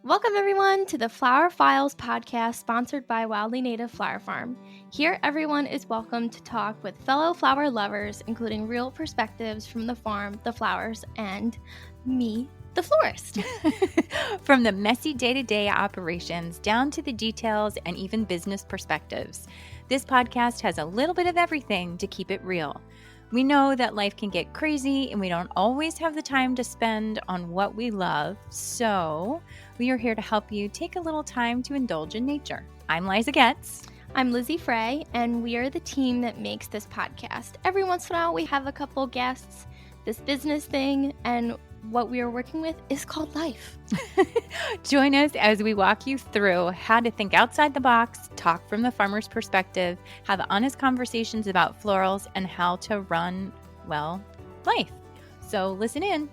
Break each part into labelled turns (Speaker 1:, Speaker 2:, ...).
Speaker 1: Welcome, everyone, to the Flower Files podcast sponsored by Wildly Native Flower Farm. Here, everyone is welcome to talk with fellow flower lovers, including real perspectives from the farm, the flowers, and me, the florist.
Speaker 2: From the messy day-to-day operations down to the details and even business perspectives, this podcast has a little bit of everything to keep it real. We know that life can get crazy and we don't always have the time to spend on what we love, so we are here to help you take a little time to indulge in nature. I'm Liza Getz.
Speaker 1: I'm Lizzie Frey, and we are the team that makes this podcast. Every once in a while, we have a couple guests, this business thing, and what we are working with is called life.
Speaker 2: Join us as we walk you through how to think outside the box, talk from the farmer's perspective, have honest conversations about florals, and how to run, well, life. So listen in.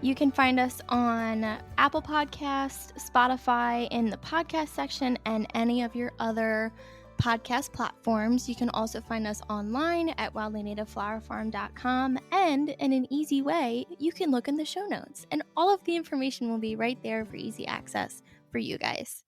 Speaker 1: You can find us on Apple Podcasts, Spotify, in the podcast section, and any of your other podcast platforms. You can also find us online at wildlynativeflowerfarm.com, and in an easy way, you can look in the show notes, and all of the information will be right there for easy access for you guys.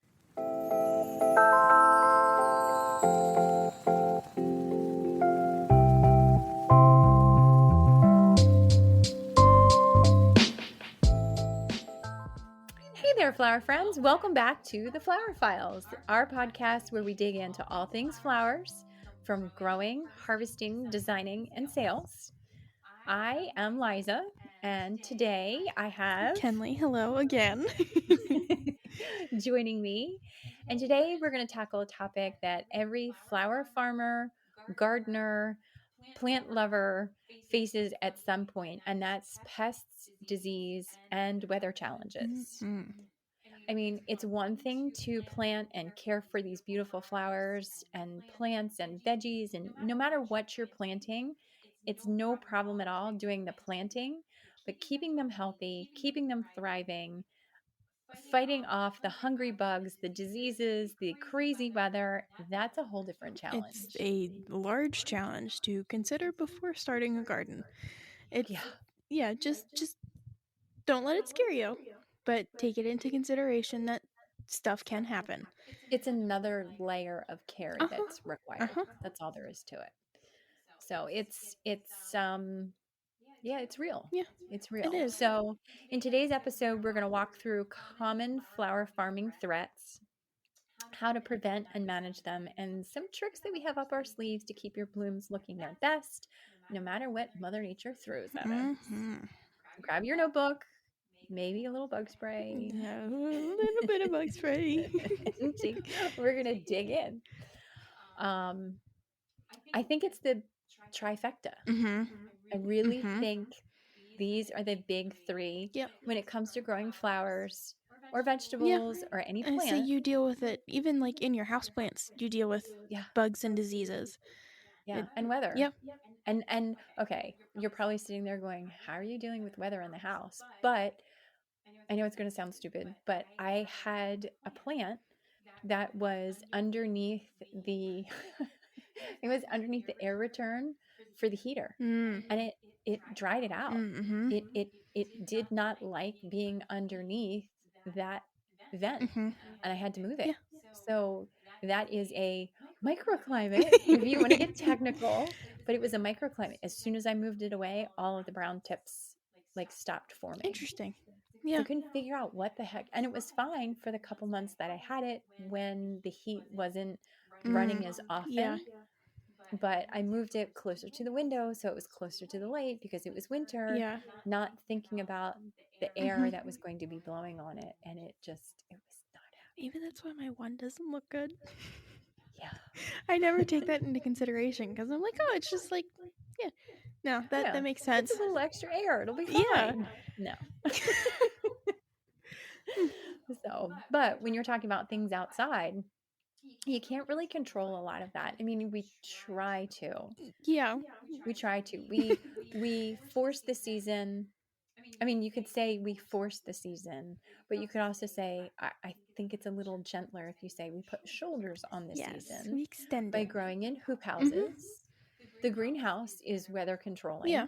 Speaker 2: Hey there, flower friends. Welcome back to the Flower Files, our podcast where we dig into all things flowers, from growing, harvesting, designing, and sales. I am Liza, and today I have
Speaker 1: Kenley, hello again.
Speaker 2: joining me. And today we're going to tackle a topic that every flower farmer, gardener, plant lover faces at some point, and that's pests, disease, and weather challenges.
Speaker 1: Mm-hmm.
Speaker 2: I mean, it's one thing to plant and care for these beautiful flowers and plants and veggies, and no matter what you're planting, it's no problem at all doing the planting, but keeping them healthy, keeping them thriving, fighting off the hungry bugs, the diseases, the crazy weather, that's a whole different challenge.
Speaker 1: It's a large challenge to consider before starting a garden. Just don't let it scare you, but take it into consideration that stuff can happen.
Speaker 2: It's another layer of care that's required. That's all there is to it. So it's real.
Speaker 1: Yeah,
Speaker 2: It's real.
Speaker 1: it is.
Speaker 2: So in today's episode, we're going to walk through common flower farming threats, how to prevent and manage them, and some tricks that we have up our sleeves to keep your blooms looking their best, no matter what Mother Nature throws at us. Grab your notebook, maybe a little bug spray.
Speaker 1: A little bit of bug spray.
Speaker 2: We're going to dig in. I think it's the trifecta. I really think these are the big three when it comes to growing flowers or vegetables or any plant.
Speaker 1: So you deal with it, even like in your houseplants, you deal with bugs and diseases.
Speaker 2: And weather.
Speaker 1: Yeah.
Speaker 2: And okay, you're probably sitting there going, how are you dealing with weather in the house? But I know it's going to sound stupid, but I had a plant that was underneath the it was underneath the air return for the heater, and it dried it out. It did not like being underneath that vent, and I had to move it. So that is a microclimate if you want to get technical, but it was a microclimate. As soon as I moved it away, all of the brown tips like stopped forming.
Speaker 1: Interesting.
Speaker 2: So I couldn't figure out what the heck, and it was fine for the couple months that I had it when the heat wasn't running as often. But I moved it closer to the window, so it was closer to the light because it was winter, not thinking about the air that was going to be blowing on it, and it was not happening.
Speaker 1: Maybe that's why my one doesn't look good.
Speaker 2: Yeah.
Speaker 1: I never take that into consideration because I'm like, oh, it's just like, no, that makes sense.
Speaker 2: It's a little extra air. It'll be fine. No. So, but when you're talking about things outside, you can't really control a lot of that. I mean, we try to.
Speaker 1: Yeah.
Speaker 2: We try to. We force the season. I mean, you could say we force the season, but you could also say, I think it's a little gentler if you say we put shoulders on the season.
Speaker 1: We extend
Speaker 2: by
Speaker 1: it.
Speaker 2: growing in hoop houses. The greenhouse is weather controlling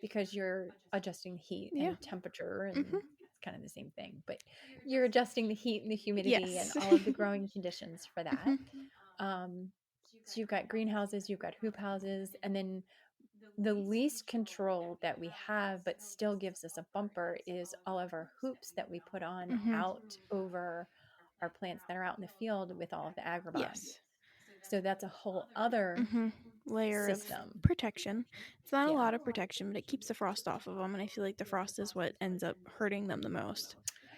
Speaker 2: because you're adjusting heat and temperature and kind of the same thing, but you're adjusting the heat and the humidity and
Speaker 1: Yes.
Speaker 2: all of the growing conditions for that.
Speaker 1: Mm-hmm.
Speaker 2: So you've got greenhouses, you've got hoop houses, and then the least control that we have, but still gives us a bumper, is all of our hoops that we put on
Speaker 1: Mm-hmm.
Speaker 2: out over our plants that are out in the field with all of the agribon.
Speaker 1: Yes.
Speaker 2: So that's a whole other
Speaker 1: layer
Speaker 2: system.
Speaker 1: of protection. It's not a
Speaker 2: Yeah.
Speaker 1: lot of protection, but it keeps the frost off of them, and I feel like the frost is what ends up hurting them the most.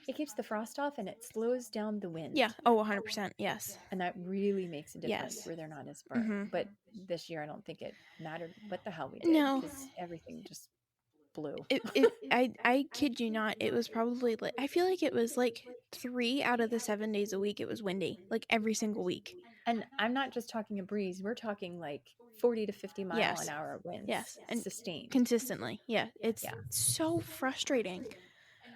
Speaker 2: It keeps the frost off and it slows down the wind.
Speaker 1: Yeah. Oh, 100%. Yes.
Speaker 2: And that really makes a difference
Speaker 1: Yes.
Speaker 2: where they're not as burnt.
Speaker 1: Mm-hmm.
Speaker 2: But this year, I don't think it mattered what the hell we did,
Speaker 1: No.
Speaker 2: because everything just blew.
Speaker 1: I kid you not, it was probably like, I feel like it was like 3 out of the 7 days a week it was windy, like every single week.
Speaker 2: And I'm not just talking a breeze, we're talking like 40 to 50 mile
Speaker 1: Yes.
Speaker 2: an hour winds.
Speaker 1: Yes. And
Speaker 2: sustained
Speaker 1: consistently. Yeah. It's so frustrating.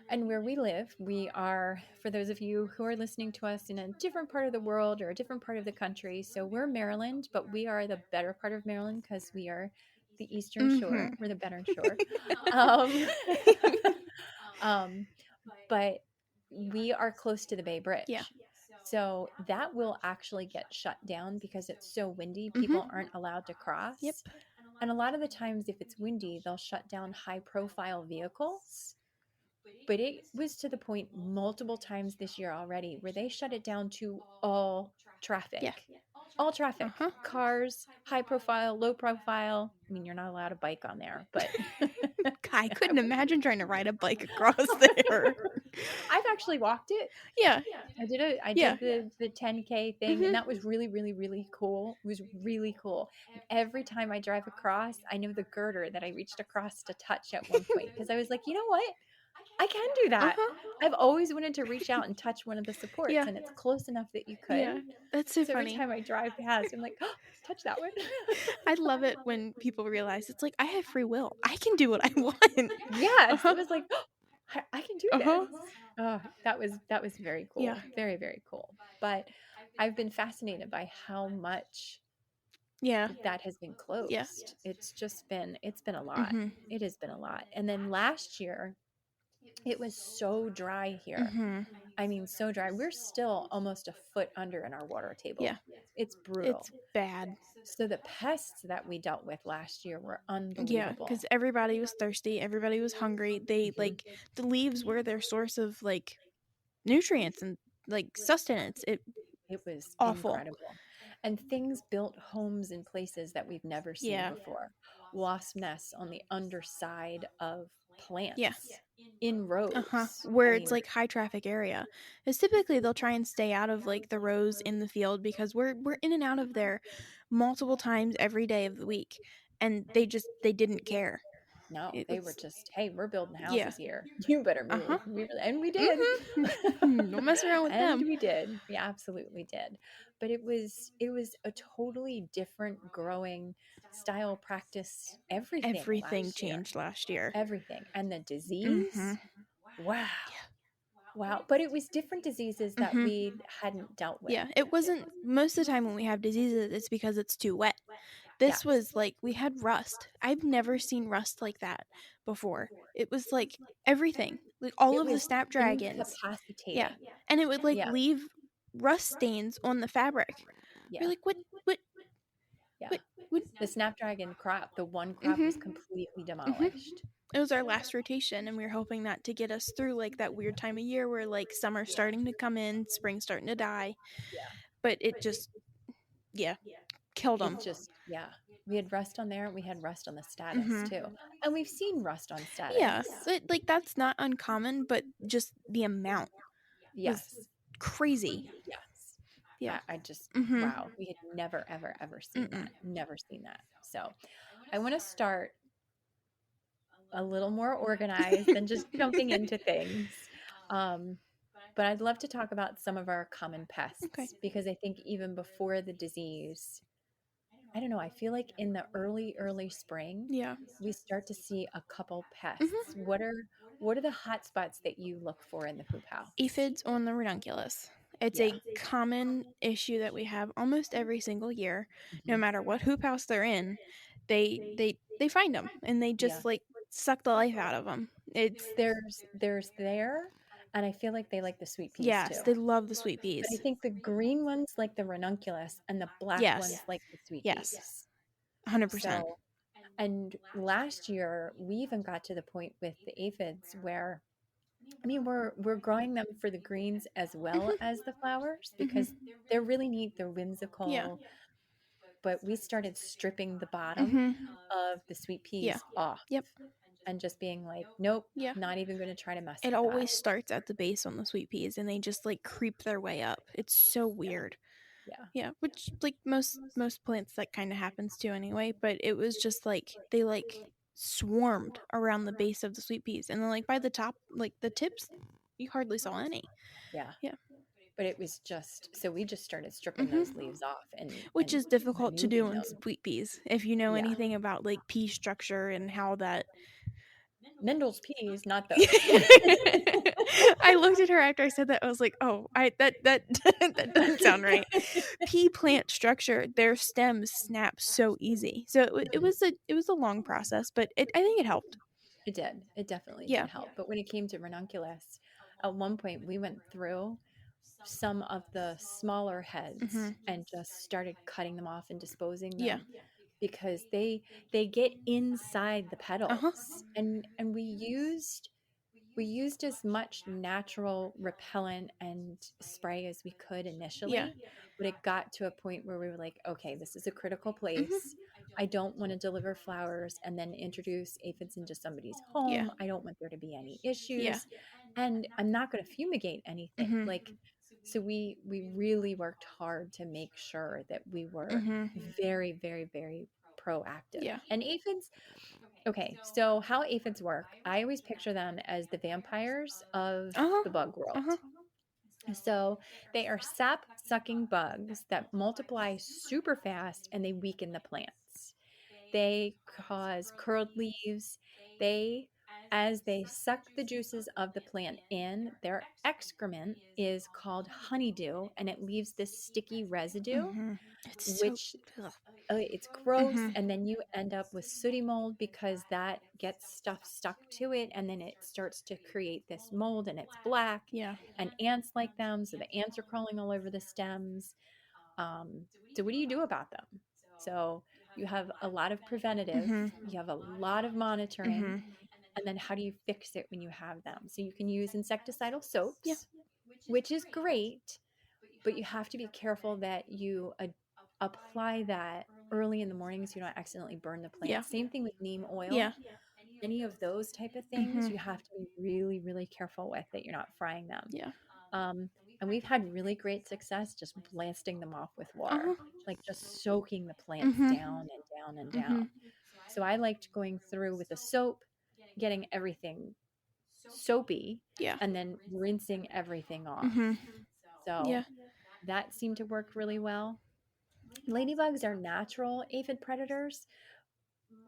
Speaker 2: And where we live, we are, for those of you who are listening to us in a different part of the world or a different part of the country, so we're Maryland, but we are the better part of Maryland because we are the Eastern Shore. We're the better shore. But we are close to the Bay Bridge.
Speaker 1: Yeah.
Speaker 2: So that will actually get shut down because it's so windy. People aren't allowed to cross.
Speaker 1: Yep.
Speaker 2: And a lot of the times, if it's windy, they'll shut down high profile vehicles. But it was to the point multiple times this year already where they shut it down to all traffic.
Speaker 1: Yeah.
Speaker 2: All traffic. Cars, high profile, low profile. I mean, you're not allowed a bike on there, but
Speaker 1: I couldn't imagine trying to ride a bike across there.
Speaker 2: I've actually walked it.
Speaker 1: Yeah.
Speaker 2: I did the 10K thing, and that was really, really, really cool. It was really cool. And every time I drive across, I know the girder that I reached across to touch at one point, because I was like, you know what? I can do that. I've always wanted to reach out and touch one of the supports, and it's close enough that you could.
Speaker 1: Yeah, that's so funny.
Speaker 2: Every time I drive past, I'm like, oh, touch that one.
Speaker 1: I love it when people realize it's like, I have free will. I can do what I want.
Speaker 2: Yes. It was like, oh, I can do this. Oh, that was very cool.
Speaker 1: Yeah.
Speaker 2: Very, very cool. But I've been fascinated by how much that has been closed.
Speaker 1: Yeah.
Speaker 2: It's been a lot. It has been a lot. And then last year, it was so dry here. I mean, so dry. We're still almost a foot under in our water table.
Speaker 1: Yeah.
Speaker 2: It's brutal.
Speaker 1: It's bad.
Speaker 2: So the pests that we dealt with last year were unbelievable.
Speaker 1: Yeah, because everybody was thirsty. Everybody was hungry. They like, the leaves were their source of like nutrients and like sustenance. It
Speaker 2: was
Speaker 1: awful.
Speaker 2: Incredible. And things built homes in places that we've never seen before. Wasp nests on the underside of plants. In rows.
Speaker 1: Where it's like high traffic area. Because typically they'll try and stay out of like the rows in the field, because we're in and out of there multiple times every day of the week. And they didn't care.
Speaker 2: No, they were just, hey, we're building houses here. You better move. And we did.
Speaker 1: Don't mess around with them.
Speaker 2: And we did. We absolutely did. But it was a totally different growing style, practice. Everything
Speaker 1: changed last year.
Speaker 2: Everything. And the disease. Wow. Wow. But it was different diseases that we hadn't dealt with.
Speaker 1: Yeah. It wasn't, most of the time when we have diseases, it's because it's too wet. This was like, we had rust. I've never seen rust like that before. It was like everything, like all of the snapdragons.
Speaker 2: Incapacitating.
Speaker 1: Yeah. And it would like leave rust stains on the fabric.
Speaker 2: Yeah.
Speaker 1: You're like, what?
Speaker 2: Yeah. What? The snapdragon crop, the one crop was completely demolished.
Speaker 1: It was our last rotation, and we were hoping that to get us through like that weird time of year where like summer's starting to come in, spring's starting to die.
Speaker 2: Yeah.
Speaker 1: But it just, killed them.
Speaker 2: We had rust on there, and we had rust on the status too. And we've seen rust on status.
Speaker 1: Yeah. Like that's not uncommon, but just the amount.
Speaker 2: Yes.
Speaker 1: Crazy.
Speaker 2: Yes.
Speaker 1: Yeah.
Speaker 2: I just, wow. We had never, ever, ever seen that. Never seen that. So I want to start a little more organized than just jumping into things. But I'd love to talk about some of our common pests, because I think even before the disease, I don't know, I feel like in the early spring, we start to see a couple pests. What are the hot spots that you look for in the hoop house?
Speaker 1: Aphids on the ranunculus. It's a common issue that we have almost every single year. No matter what hoop house they're in, they find them, and they just like suck the life out of them.
Speaker 2: There's there, and I feel like they like the sweet peas
Speaker 3: yes,
Speaker 2: too.
Speaker 3: they love the sweet
Speaker 2: But I
Speaker 3: peas.
Speaker 2: think the green ones like the ranunculus and the black ones
Speaker 3: Yes.
Speaker 2: like the sweet
Speaker 3: Yes.
Speaker 2: peas.
Speaker 3: 100%.
Speaker 2: So, and last year we even got to the point with the aphids where I mean we're growing them for the greens as well
Speaker 3: Mhm.
Speaker 2: as the flowers
Speaker 3: Mhm.
Speaker 2: because they're really neat, they're
Speaker 3: Yeah.
Speaker 2: whimsical, but we started stripping the bottom
Speaker 3: Mhm.
Speaker 2: of the sweet
Speaker 3: Yeah.
Speaker 2: peas off
Speaker 3: Yep.
Speaker 2: and just being like, nope,
Speaker 3: Yeah.
Speaker 2: not even going to try to mess
Speaker 3: It
Speaker 2: with that.
Speaker 3: always starts at the base on the sweet peas and they just like creep their way up. It's so weird.
Speaker 2: Yeah.
Speaker 3: Yeah, which like most plants that kind of happens to anyway, but it was just like they like swarmed around the base of the sweet peas and then like by the top, like the tips, you hardly saw any.
Speaker 2: Yeah.
Speaker 3: Yeah.
Speaker 2: But it was just so we just started stripping
Speaker 3: Mhm.
Speaker 2: those leaves off
Speaker 3: Which
Speaker 2: and
Speaker 3: is difficult to do
Speaker 2: removing
Speaker 3: on
Speaker 2: them.
Speaker 3: sweet peas if you know
Speaker 2: Yeah.
Speaker 3: anything about like pea structure and how that
Speaker 2: Mendel's peas, not those.
Speaker 3: I looked at her after I said that. I was like, "Oh, that that doesn't sound right." Pea plant structure, their stems snap so easy. So it was a long process, but I think it helped.
Speaker 2: It did. It definitely
Speaker 3: Yeah.
Speaker 2: did help. But when it came to ranunculus, at one point we went through some of the smaller heads
Speaker 3: Mhm.
Speaker 2: and just started cutting them off and disposing
Speaker 3: Yeah.
Speaker 2: them because they get inside the
Speaker 3: Uh-huh.
Speaker 2: petals. And we used as much natural repellent and spray as we could
Speaker 3: Yeah.
Speaker 2: initially, but it got to a point where we were like, okay, this is a critical
Speaker 3: Mhm.
Speaker 2: place. I don't want to deliver flowers and then introduce aphids into somebody's
Speaker 3: Yeah.
Speaker 2: home. I don't want there to be any
Speaker 3: Yeah.
Speaker 2: issues. And I'm not going to fumigate anything.
Speaker 3: Mhm.
Speaker 2: Like, so we really worked hard to make sure that we were
Speaker 3: Mhm.
Speaker 2: very, very, very proactive.
Speaker 3: Yeah.
Speaker 2: And aphids, okay, so how aphids work, I always picture them as the vampires of
Speaker 3: Uh-huh.
Speaker 2: the bug world.
Speaker 3: Uh-huh.
Speaker 2: So they are sap sucking bugs that multiply super fast and they weaken the plants. They cause curled leaves. They, as they suck the juices of the plant in, their excrement is called honeydew and it leaves this sticky residue,
Speaker 3: Mhm. It's so
Speaker 2: which
Speaker 3: ugh.
Speaker 2: it's gross,
Speaker 3: Mhm.
Speaker 2: and then you end up with sooty mold because that gets stuff stuck to it and then it starts to create this mold and it's black
Speaker 3: Yeah.
Speaker 2: and ants like them, so the ants are crawling all over the stems. So what do you do about them? So you have a lot of preventative,
Speaker 3: Mhm.
Speaker 2: you have a lot of monitoring,
Speaker 3: Mhm.
Speaker 2: and then how do you fix it when you have them? So you can use insecticidal
Speaker 3: Yeah.
Speaker 2: soaps, which is great, but you have to be careful that you apply that early in the morning so you don't accidentally burn the
Speaker 3: Yeah.
Speaker 2: plant. Same thing with neem oil.
Speaker 3: Yeah.
Speaker 2: Any of those type of things,
Speaker 3: Mhm.
Speaker 2: you have to be really, really careful with that you're not frying them.
Speaker 3: Yeah.
Speaker 2: And we've had really great success just blasting them off with water,
Speaker 3: Uh-huh.
Speaker 2: like just soaking the plants
Speaker 3: Mhm.
Speaker 2: down and down and
Speaker 3: Mhm.
Speaker 2: down. So I liked going through with a soap, getting everything soapy,
Speaker 3: Yeah.
Speaker 2: and then rinsing everything off.
Speaker 3: Mhm.
Speaker 2: So
Speaker 3: Yeah.
Speaker 2: that seemed to work really well. Ladybugs are natural aphid predators.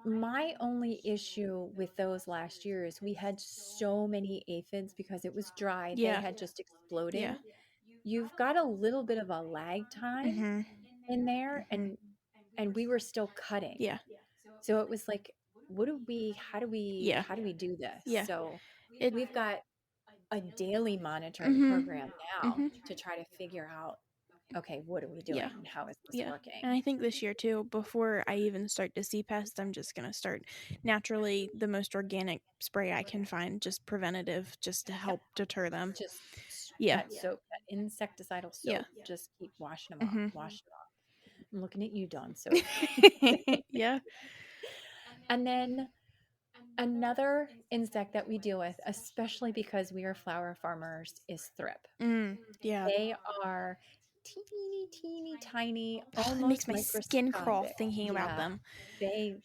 Speaker 2: My only issue with those last year is we had so many aphids because it was dry. They
Speaker 3: Yeah.
Speaker 2: had just exploded.
Speaker 3: Yeah.
Speaker 2: You've got a little bit of a lag time
Speaker 3: Mhm.
Speaker 2: in there
Speaker 3: Mhm.
Speaker 2: and we were still cutting.
Speaker 3: Yeah.
Speaker 2: So it was like,
Speaker 3: Yeah.
Speaker 2: how do we do this?
Speaker 3: Yeah.
Speaker 2: So
Speaker 3: It
Speaker 2: we've got a daily monitoring
Speaker 3: Mhm.
Speaker 2: program now
Speaker 3: Mhm.
Speaker 2: to try to figure out, okay, what are we
Speaker 3: Yeah.
Speaker 2: doing and how is this
Speaker 3: Yeah.
Speaker 2: working?
Speaker 3: And I think this year too, before I even start to see pests, I'm just gonna start naturally the most organic spray I can find, just preventative, just to
Speaker 2: Yep.
Speaker 3: help deter them.
Speaker 2: Just
Speaker 3: Yeah.
Speaker 2: that soap, that insecticidal
Speaker 3: Yeah.
Speaker 2: soap, just keep washing them off,
Speaker 3: Mhm.
Speaker 2: washing them off. I'm looking at you, Dawn soap.
Speaker 3: Yeah.
Speaker 2: And then another insect that we deal with, especially because we are flower farmers, is thrip.
Speaker 3: Yeah.
Speaker 2: They are teeny, teeny, tiny,
Speaker 3: It makes
Speaker 2: almost
Speaker 3: my skin crawl
Speaker 2: microscopic.
Speaker 3: thinking about
Speaker 2: Yeah,
Speaker 3: them.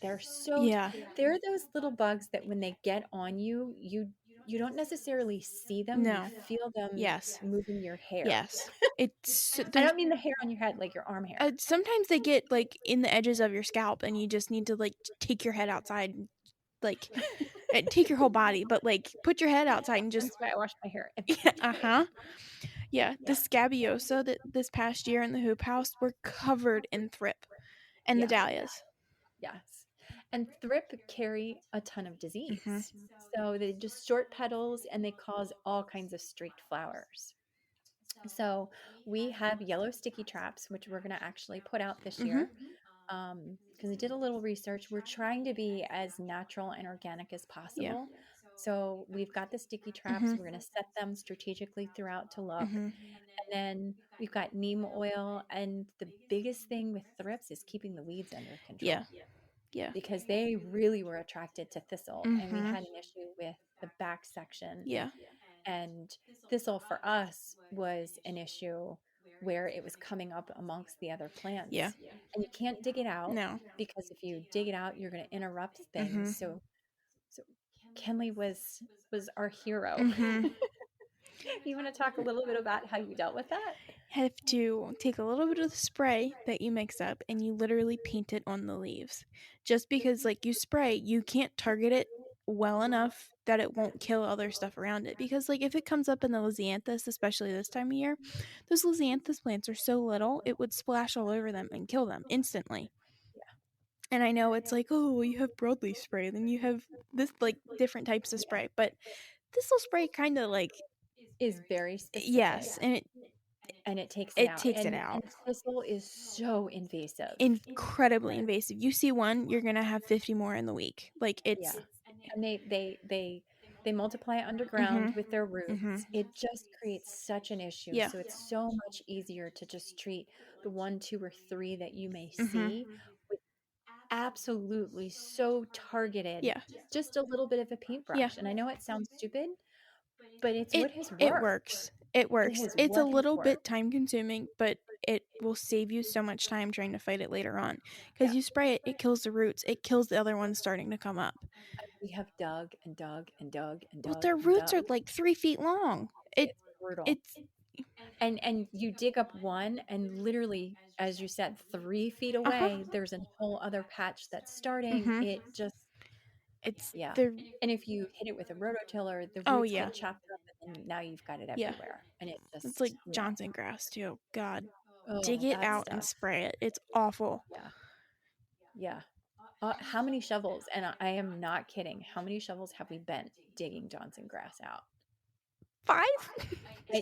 Speaker 2: they're so
Speaker 3: Yeah.
Speaker 2: they're those little bugs that when they get on you, you don't necessarily see them, you
Speaker 3: No.
Speaker 2: feel them
Speaker 3: Yes.
Speaker 2: moving your hair.
Speaker 3: Yes. It's
Speaker 2: I
Speaker 3: there's
Speaker 2: don't mean the hair on your head like your arm hair.
Speaker 3: sometimes they get like in the edges of your scalp and you just need to like take your head outside and like take your whole body, but like put your head outside and just
Speaker 2: That's why I wash my hair
Speaker 3: yeah,
Speaker 2: every day.
Speaker 3: uh-huh. Yeah, the
Speaker 2: Yeah.
Speaker 3: scabiosa that this past year in the hoop house were covered in thrip and the
Speaker 2: Yeah.
Speaker 3: dahlias.
Speaker 2: Yes. And thrip carry a ton of disease. So they just short petals and they cause all kinds of streaked flowers. So we have yellow sticky traps, which we're going to actually put out this year. Because I did a little research. We're trying to be as natural and organic as possible. So we've got the sticky traps. We're going to set them strategically throughout to look. And then we've got neem oil. And the biggest thing with thrips is keeping the weeds under control.
Speaker 3: Yeah.
Speaker 2: Because they really were attracted to thistle. And we had an issue with the back section.
Speaker 3: Yeah.
Speaker 2: And thistle for us was an issue where it was coming up amongst the other plants.
Speaker 3: Yeah.
Speaker 2: And you can't dig it out.
Speaker 3: No.
Speaker 2: Because if you dig it out, you're going to interrupt things. So Kenley was our hero. You want to talk a little bit about how you dealt with that?
Speaker 3: Have to take a little bit of the spray that you mix up and you literally paint it on the leaves. Just because like you spray, you can't target it well enough that it won't kill other stuff around it. Because like if it comes up in the lisianthus, especially this time of year, those lisianthus plants are so little, it would splash all over them and kill them instantly. And I know it's like, oh, well, you have broadleaf spray, then you have this like different types of spray, but thistle spray kind of like
Speaker 2: is very specific.
Speaker 3: Yes, and
Speaker 2: it takes it out.
Speaker 3: Takes it out.
Speaker 2: And thistle is so invasive.
Speaker 3: Incredibly invasive. You see one, you're gonna have 50 more in the week. Like it's
Speaker 2: and they multiply underground with their roots. It just creates such an issue.
Speaker 3: Yeah.
Speaker 2: So it's so much easier to just treat the 1, 2, or 3 that you may see with absolutely so targeted.
Speaker 3: Yeah.
Speaker 2: Just a little bit of a paintbrush.
Speaker 3: Yeah.
Speaker 2: And I know it sounds stupid, but it's what has worked.
Speaker 3: It works. It works. It's a little bit time consuming, but it will save you so much time trying to fight it later on. Because you spray it, it kills the roots. It kills the other ones starting to come up.
Speaker 2: We have dug and dug and dug and dug.
Speaker 3: Well, their roots are like 3 feet long.
Speaker 2: It's brutal. And you dig up one and literally, as you said, 3 feet away, there's a whole other patch that's starting. It just... And if you hit it with a rototiller, the roots get chopped up, and now you've got it everywhere. And it's
Speaker 3: like Johnson grass too. God, dig it out and spray it. It's awful.
Speaker 2: Yeah. How many shovels? And I am not kidding. How many shovels have we bent digging Johnson grass out?
Speaker 3: 5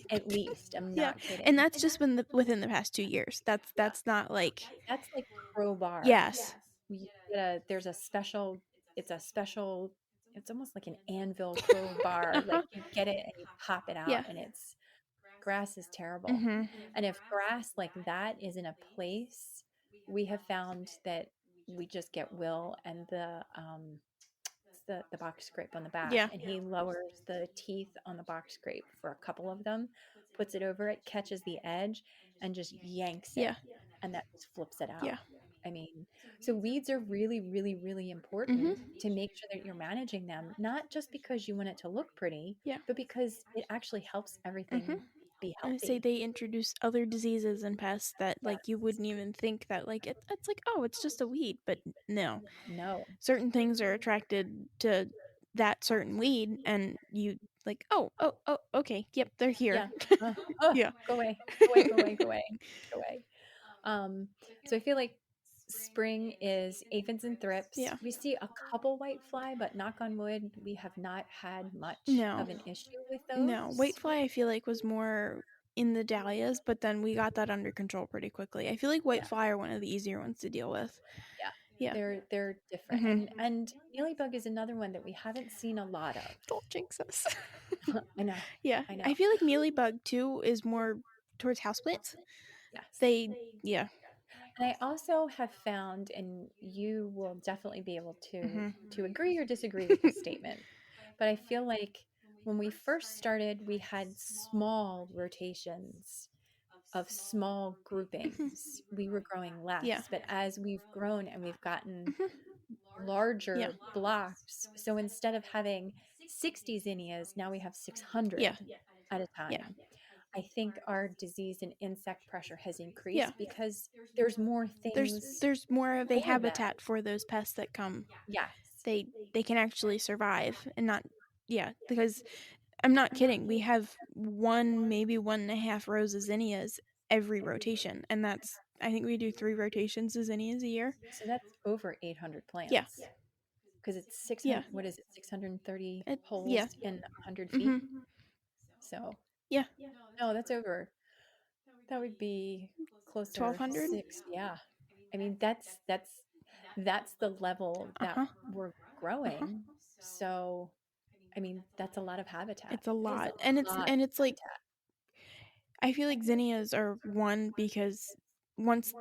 Speaker 2: at least. I'm not kidding.
Speaker 3: And that's just been within the past 2 years. That's not like...
Speaker 2: That's like crowbar.
Speaker 3: Yes.
Speaker 2: There's a special... It's almost like an anvil crowbar. Like you get it and you pop it out, and grass is terrible. And if grass like that is in a place, we have found that we just get Will and the box scrape on the back, and he lowers the teeth on the box scrape for a couple of them, puts it over it, catches the edge, and just yanks it, and that just flips it out. I mean, so weeds are really, really, really important to make sure that you're managing them, not just because you want it to look pretty, but because it actually helps everything be healthy.
Speaker 3: I would say they introduce other diseases and pests that like you wouldn't even think that like it's like, oh, it's just a weed, but no. Certain things are attracted to that certain weed, and you like, oh, okay, yep, they're here.
Speaker 2: Go away. So I feel like spring is aphids and thrips. We see a couple whitefly, but knock on wood, we have not had much of an issue with those.
Speaker 3: No, whitefly I feel like was more in the dahlias, but then we got that under control pretty quickly. I feel like whitefly are one of the easier ones to deal with.
Speaker 2: They're different. And mealybug is another one that we haven't seen a lot of.
Speaker 3: Don't jinx us.
Speaker 2: I know.
Speaker 3: I know. I feel like mealybug too is more towards houseplants.
Speaker 2: And I also have found, and you will definitely be able to agree or disagree with this statement, but I feel like when we first started, we had small rotations of small groupings. We were growing less, but as we've grown and we've gotten larger blocks, so instead of having 60 zinnias, now we have 600 at a time. I think our disease and insect pressure has increased because there's more things.
Speaker 3: There's more of a habitat for those pests that come. They can actually survive and not because I'm not kidding. We have maybe 1.5 rows of zinnias every rotation, and I think we do 3 rotations of zinnias a year.
Speaker 2: So that's over 800 plants. because it's 600.
Speaker 3: Yeah.
Speaker 2: What is it? 630 holes
Speaker 3: Yeah.
Speaker 2: in 100 feet. So
Speaker 3: Yeah.
Speaker 2: no, that's over. That would be closer
Speaker 3: 1,200.
Speaker 2: 6. Yeah. I mean, that's the level that we're growing. So, I mean, that's a lot of habitat.
Speaker 3: It's a
Speaker 2: That is
Speaker 3: lot,
Speaker 2: a
Speaker 3: and
Speaker 2: lot of
Speaker 3: it's like
Speaker 2: habitat.
Speaker 3: I feel like zinnias are one because once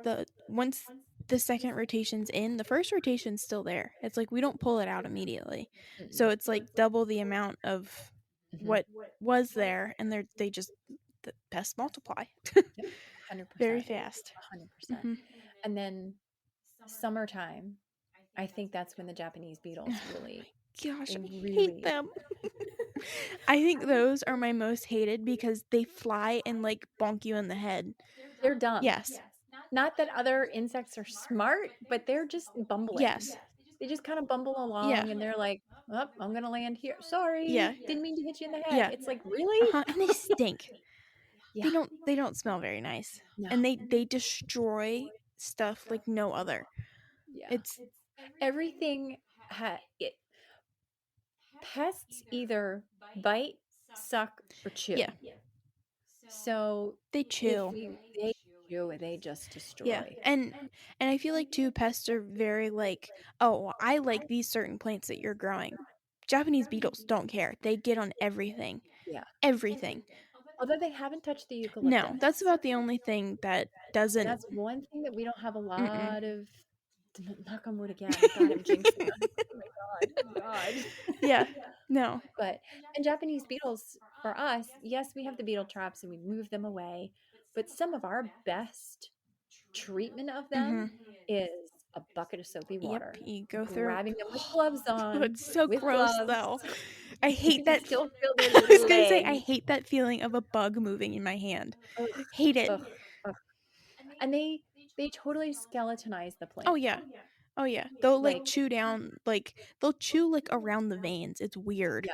Speaker 3: the second rotation's in, the first rotation's still there. It's like we don't pull it out immediately, so
Speaker 2: Mm-mm.
Speaker 3: it's like double the amount of
Speaker 2: Mhm.
Speaker 3: what was there, and they just the pests multiply
Speaker 2: Yep.
Speaker 3: very
Speaker 2: 100%.
Speaker 3: fast.
Speaker 2: 100%. And then summertime, I think that's when the Japanese beetles really,
Speaker 3: Gosh, I hate
Speaker 2: really.
Speaker 3: them. I think those are my most hated because they fly and like bonk you in the head.
Speaker 2: They're dumb.
Speaker 3: Yes.
Speaker 2: Not that other insects are smart, but they're just bumbling.
Speaker 3: Yes.
Speaker 2: They just kind of bumble along and they're like, oh, I'm going to land here. Sorry.
Speaker 3: Yeah.
Speaker 2: Didn't mean to hit you in the head.
Speaker 3: Yeah.
Speaker 2: It's like, really?
Speaker 3: And they stink.
Speaker 2: Yeah.
Speaker 3: They don't smell very nice.
Speaker 2: No.
Speaker 3: And they destroy stuff like no other.
Speaker 2: Yeah.
Speaker 3: It's
Speaker 2: everything pests either bite, suck, or chew.
Speaker 3: Yeah.
Speaker 2: So
Speaker 3: they chew.
Speaker 2: They chew, they just destroy.
Speaker 3: Yeah. And I feel like too pests are very like, oh, I like these certain plants that you're growing. Japanese beetles don't care. They get on everything.
Speaker 2: Yeah.
Speaker 3: Everything.
Speaker 2: Although they haven't touched the eucalyptus.
Speaker 3: No, that's about the only thing that doesn't.
Speaker 2: That's one thing that we don't have a lot of. Knock on wood again. God, I'm jinxing us. Oh my God.
Speaker 3: Yeah. No.
Speaker 2: And Japanese beetles, for us, yes, we have the beetle traps and we move them away. But some of our best treatment of them is a bucket of soapy water.
Speaker 3: Yep, you go through
Speaker 2: grabbing them with gloves on.
Speaker 3: It's so gross though. I hate that.
Speaker 2: Still feel their
Speaker 3: I was
Speaker 2: little
Speaker 3: gonna say I
Speaker 2: legs.
Speaker 3: hate that feeling of a bug moving in my hand.
Speaker 2: Ugh,
Speaker 3: hate it.
Speaker 2: ugh, ugh. And they totally skeletonize the plant.
Speaker 3: Oh yeah. They'll like chew down, like they'll chew like around the veins. It's weird.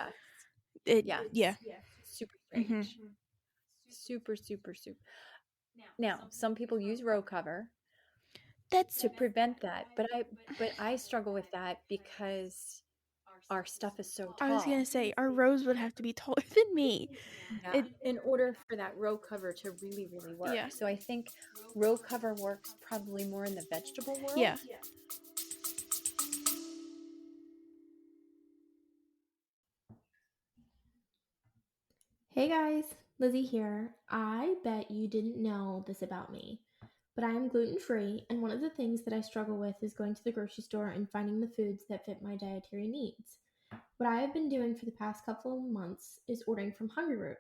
Speaker 2: Yeah. Super strange. Super. Now, some people use row cover. That's to prevent that, but I struggle with that because our stuff is so tall.
Speaker 3: I was gonna say our rows would have to be taller than me.
Speaker 2: Yeah. In order for that row cover to really work.
Speaker 3: Yeah.
Speaker 2: So I think row cover works probably more in the vegetable world.
Speaker 3: Yeah.
Speaker 1: Hey guys, Lizzie here. I bet you didn't know this about me, but I am gluten-free, and one of the things that I struggle with is going to the grocery store and finding the foods that fit my dietary needs. What I have been doing for the past couple of months is ordering from Hungryroot.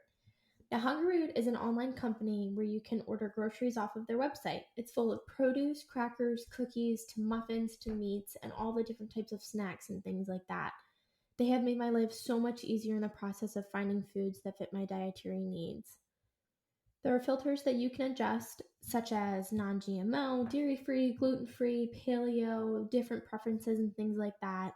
Speaker 1: Now, Hungryroot is an online company where you can order groceries off of their website. It's full of produce, crackers, cookies, to muffins, to meats, and all the different types of snacks and things like that. They have made my life so much easier in the process of finding foods that fit my dietary needs. There are filters that you can adjust, such as non-GMO, dairy-free, gluten-free, paleo, different preferences and things like that.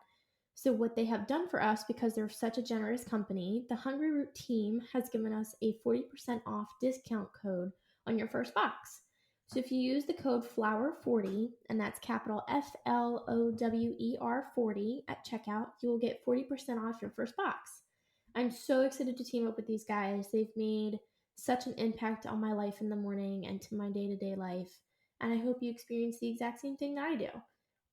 Speaker 1: So what they have done for us, because they're such a generous company, the Hungryroot team has given us a 40% off discount code on your first box. So if you use the code FLOWER40, and that's capital FLOWER 40 at checkout, you will get 40% off your first box. I'm so excited to team up with these guys. They've made such an impact on my life in the morning and to my day-to-day life, and I hope you experience the exact same thing that I do.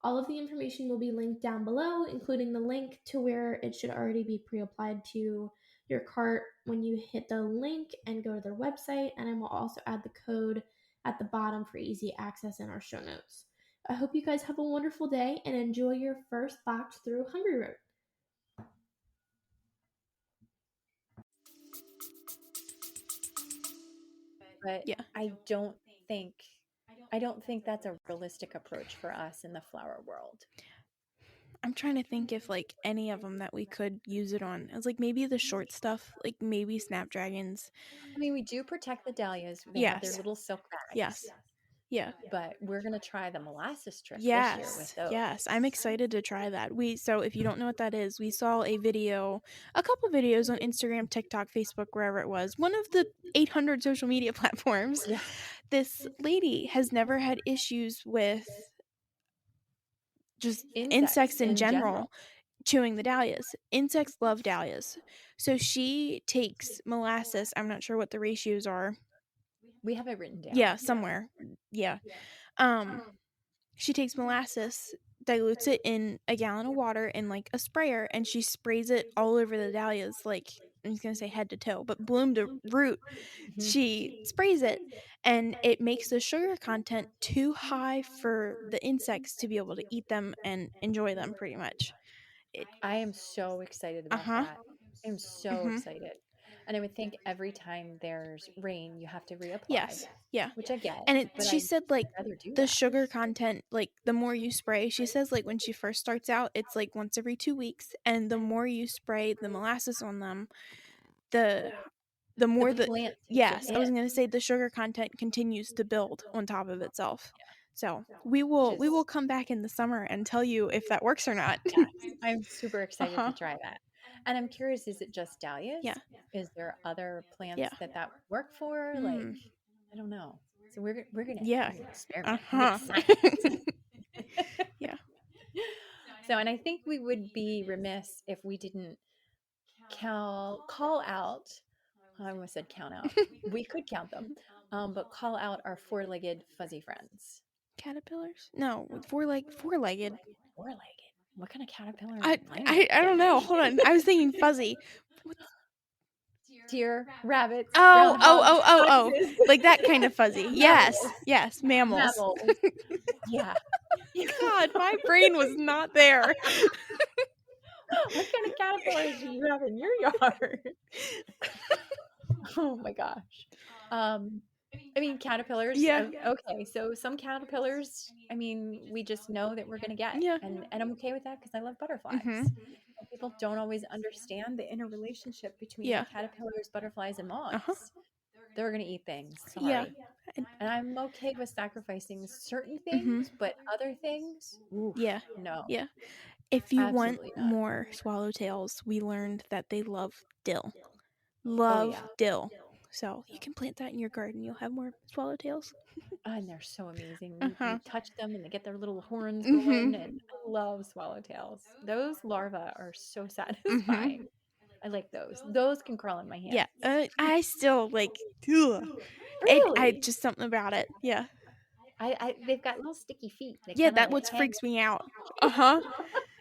Speaker 1: All of the information will be linked down below, including the link to where it should already be pre-applied to your cart when you hit the link and go to their website, and I will also add the code at the bottom for easy access in our show notes. I hope you guys have a wonderful day and enjoy your first box through Hungryroot.
Speaker 2: But I don't think that's a realistic approach for us in the flower world.
Speaker 3: I'm trying to think if like any of them that we could use it on. It's like maybe the short stuff, like maybe snapdragons.
Speaker 2: I mean, we do protect the dahlias. They have their little silk bags.
Speaker 3: Yes. Yeah.
Speaker 2: But we're going to try the molasses trip this year with those.
Speaker 3: Yes, I'm excited to try that. So if you don't know what that is, we saw a couple videos on Instagram, TikTok, Facebook, wherever it was, one of the 800 social media platforms.
Speaker 2: Yeah.
Speaker 3: This lady has never had issues with just insects in general. chewing the dahlias. Insects love dahlias. So she takes molasses. I'm not sure what the ratios are.
Speaker 2: We have it written down.
Speaker 3: Yeah, somewhere. Yeah. Um, she takes molasses, dilutes it in a gallon of water in like a sprayer, and she sprays it all over the dahlias, like I'm just gonna say head to toe, but bloom to root.
Speaker 2: Mhm.
Speaker 3: She sprays it, and it makes the sugar content too high for the insects to be able to eat them and enjoy them pretty much.
Speaker 2: I am so excited about
Speaker 3: Uh-huh.
Speaker 2: that. I'm so
Speaker 3: Mhm.
Speaker 2: excited. And I would think every time there's rain, you have to reapply,
Speaker 3: Yes. Yeah.
Speaker 2: which I get.
Speaker 3: And
Speaker 2: But
Speaker 3: she said like
Speaker 2: I'd rather do
Speaker 3: the
Speaker 2: that.
Speaker 3: sugar content, like the more you spray, she says like when she first starts out, it's like once every 2 weeks, and the more you spray the molasses on them, the more the
Speaker 2: plant takes it
Speaker 3: yes, I was
Speaker 2: in,
Speaker 3: gonna say the sugar content continues to build on top of itself. So we
Speaker 2: which
Speaker 3: will
Speaker 2: is
Speaker 3: come back in the summer and tell you if that works or not.
Speaker 2: yes, I'm super excited
Speaker 3: Uh-huh.
Speaker 2: to try that. And I'm curious, is it just dahlias?
Speaker 3: Yeah.
Speaker 2: Is there other plants
Speaker 3: Yeah.
Speaker 2: that would work for? Like,
Speaker 3: Hmm.
Speaker 2: I don't know. So we're gonna
Speaker 3: Yeah.
Speaker 2: experiment.
Speaker 3: Uh-huh.
Speaker 2: Science.
Speaker 3: Yeah.
Speaker 2: So, and I think we would be remiss if we didn't call out. I almost said count out. We could count them, but call out our four-legged fuzzy friends.
Speaker 3: Caterpillars? No, four-legged.
Speaker 2: Four-legged. What kind of caterpillar
Speaker 3: I,
Speaker 2: am I meant
Speaker 3: I don't know.
Speaker 2: to
Speaker 3: Hold on. I was thinking fuzzy.
Speaker 2: Deer, rabbits,
Speaker 3: Oh,
Speaker 2: groundhogs, foxes,
Speaker 3: like that kind of fuzzy. Yes,
Speaker 2: mammals,
Speaker 3: yes, mammals.
Speaker 2: Yeah.
Speaker 3: God, my brain was not there.
Speaker 2: What kind of caterpillars do you have in your yard? Oh my gosh. I mean, caterpillars.
Speaker 3: Yeah.
Speaker 2: Okay, so some caterpillars. I mean, we just know that we're gonna get,
Speaker 3: Yeah.
Speaker 2: and I'm okay with that because I love butterflies.
Speaker 3: Mhm.
Speaker 2: And people don't always understand the interrelationship between
Speaker 3: Yeah.
Speaker 2: caterpillars, butterflies, and moths.
Speaker 3: Uh-huh.
Speaker 2: They're gonna eat things. Sorry.
Speaker 3: Yeah.
Speaker 2: And I'm okay with sacrificing certain
Speaker 3: Mhm.
Speaker 2: things, but other things, oof,
Speaker 3: Yeah.
Speaker 2: no,
Speaker 3: Yeah. If you want
Speaker 2: absolutely not.
Speaker 3: more swallowtails, we learned that they love dill.
Speaker 2: Oh
Speaker 3: Love
Speaker 2: yeah,
Speaker 3: dill. So you can plant that in your garden. You'll have more swallowtails.
Speaker 2: and they're so amazing.
Speaker 3: Uh-huh.
Speaker 2: You touch them and they get their little horns going,
Speaker 3: Mhm.
Speaker 2: and I love swallowtails. Those larvae are so
Speaker 3: Mhm.
Speaker 2: satisfying. I like those. Those can crawl in my hands.
Speaker 3: Yeah. I still like. Ugh.
Speaker 2: Really?
Speaker 3: I just something about it. Yeah.
Speaker 2: They've got little sticky feet. They
Speaker 3: Yeah,
Speaker 2: kind of
Speaker 3: that
Speaker 2: like
Speaker 3: what
Speaker 2: hang.
Speaker 3: freaks me out. Uh-huh.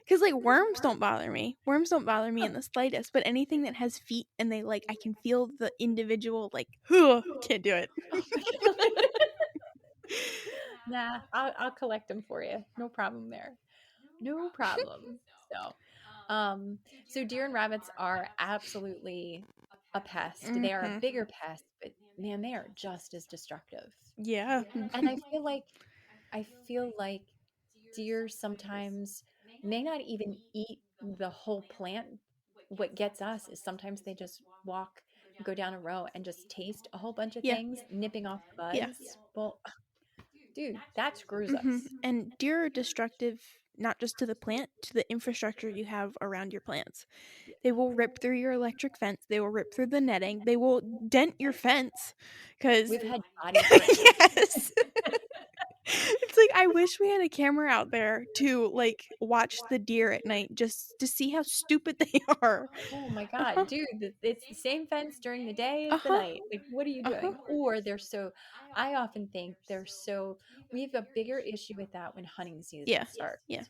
Speaker 3: Because like worms don't bother me. Worms don't bother me in the slightest. But anything that has feet and they like, I can feel the individual like, can't do it.
Speaker 2: Nah, I'll collect them for you. No problem there. No problem. So deer and rabbits are absolutely a pest. They are a
Speaker 3: Mhm.
Speaker 2: bigger pest, but man, they are just as destructive.
Speaker 3: Yeah.
Speaker 2: And I feel like deer sometimes may not even eat the whole plant. What gets us is sometimes they just go down a row and just taste a whole bunch of
Speaker 3: Yeah.
Speaker 2: things, nipping off the
Speaker 3: Yeah.
Speaker 2: buds. Well, dude, that screws
Speaker 3: Mhm.
Speaker 2: us.
Speaker 3: And deer are destructive not just to the plant, to the infrastructure you have around your plants. They will rip through your electric fence. They will rip through the netting. They will dent your fence because
Speaker 2: We've had body prints.
Speaker 3: yes. It's like I wish we had a camera out there to like watch the deer at night just to see how stupid they are.
Speaker 2: Oh my
Speaker 3: Uh-huh.
Speaker 2: God, dude, it's the same fence during the day as the
Speaker 3: Uh-huh.
Speaker 2: night. Like, what are you
Speaker 3: Uh-huh.
Speaker 2: doing? Or I often think we have a bigger issue with that when hunting season
Speaker 3: Yeah.
Speaker 2: starts.
Speaker 3: Yeah.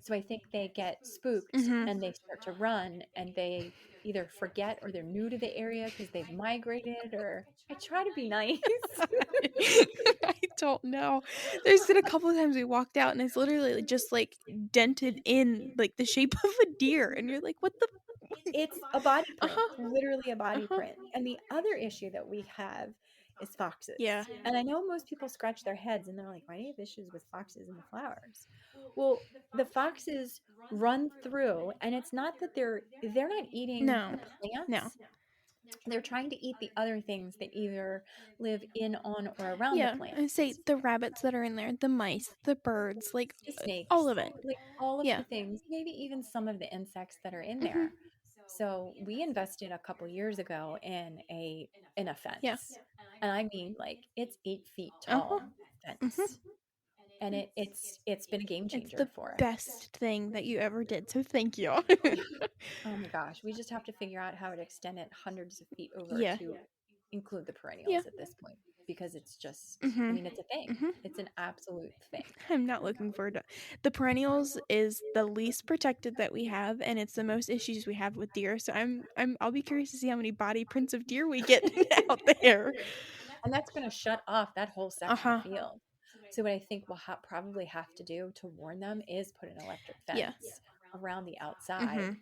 Speaker 2: So I think they get spooked
Speaker 3: Mhm.
Speaker 2: and they start to run and they either forget or they're new to the area because they've migrated or I try to be nice.
Speaker 3: I don't know. There's been a couple of times we walked out and it's literally just like dented in like the shape of a deer and you're like, what the
Speaker 2: It's a body print,
Speaker 3: Uh-huh.
Speaker 2: literally a body
Speaker 3: Uh-huh.
Speaker 2: print. And the other issue that we have is foxes.
Speaker 3: Yeah.
Speaker 2: And I know most people scratch their heads and they're like, why do you have issues with foxes in the flowers? Well, the foxes run through, and it's not that they're not eating
Speaker 3: No.
Speaker 2: the plants.
Speaker 3: No.
Speaker 2: They're trying to eat the other things that either live in, on, or around the
Speaker 3: Yeah.
Speaker 2: plants.
Speaker 3: I say the rabbits that are in there, the mice, the birds, like
Speaker 2: The snakes,
Speaker 3: all of it.
Speaker 2: like all of
Speaker 3: Yeah.
Speaker 2: the things, maybe even some of the insects that are in
Speaker 3: Mhm.
Speaker 2: there. So we invested a couple years ago in a fence.
Speaker 3: Yeah.
Speaker 2: And I mean like it's 8 feet tall
Speaker 3: Uh-huh.
Speaker 2: fence. and it's been a game
Speaker 3: It's
Speaker 2: changer
Speaker 3: the
Speaker 2: for us.
Speaker 3: best thing that you ever did. So thank you.
Speaker 2: Oh my gosh, we just have to figure out how to extend it hundreds of feet over
Speaker 3: Yeah.
Speaker 2: to include the
Speaker 3: Yeah.
Speaker 2: perennials at this point, because it's just, I
Speaker 3: Mhm.
Speaker 2: mean, it's a thing.
Speaker 3: Mhm.
Speaker 2: It's an absolute thing.
Speaker 3: I'm not looking forward to the perennials is the least protected that we have, and it's the most issues we have with deer. So I'll be curious to see how many body prints of deer we get out there.
Speaker 2: And that's going to shut off that whole section
Speaker 3: Uh-huh.
Speaker 2: of field. So what I think we'll probably have to do to warn them is put an electric
Speaker 3: Yeah.
Speaker 2: fence around the outside
Speaker 3: Mhm.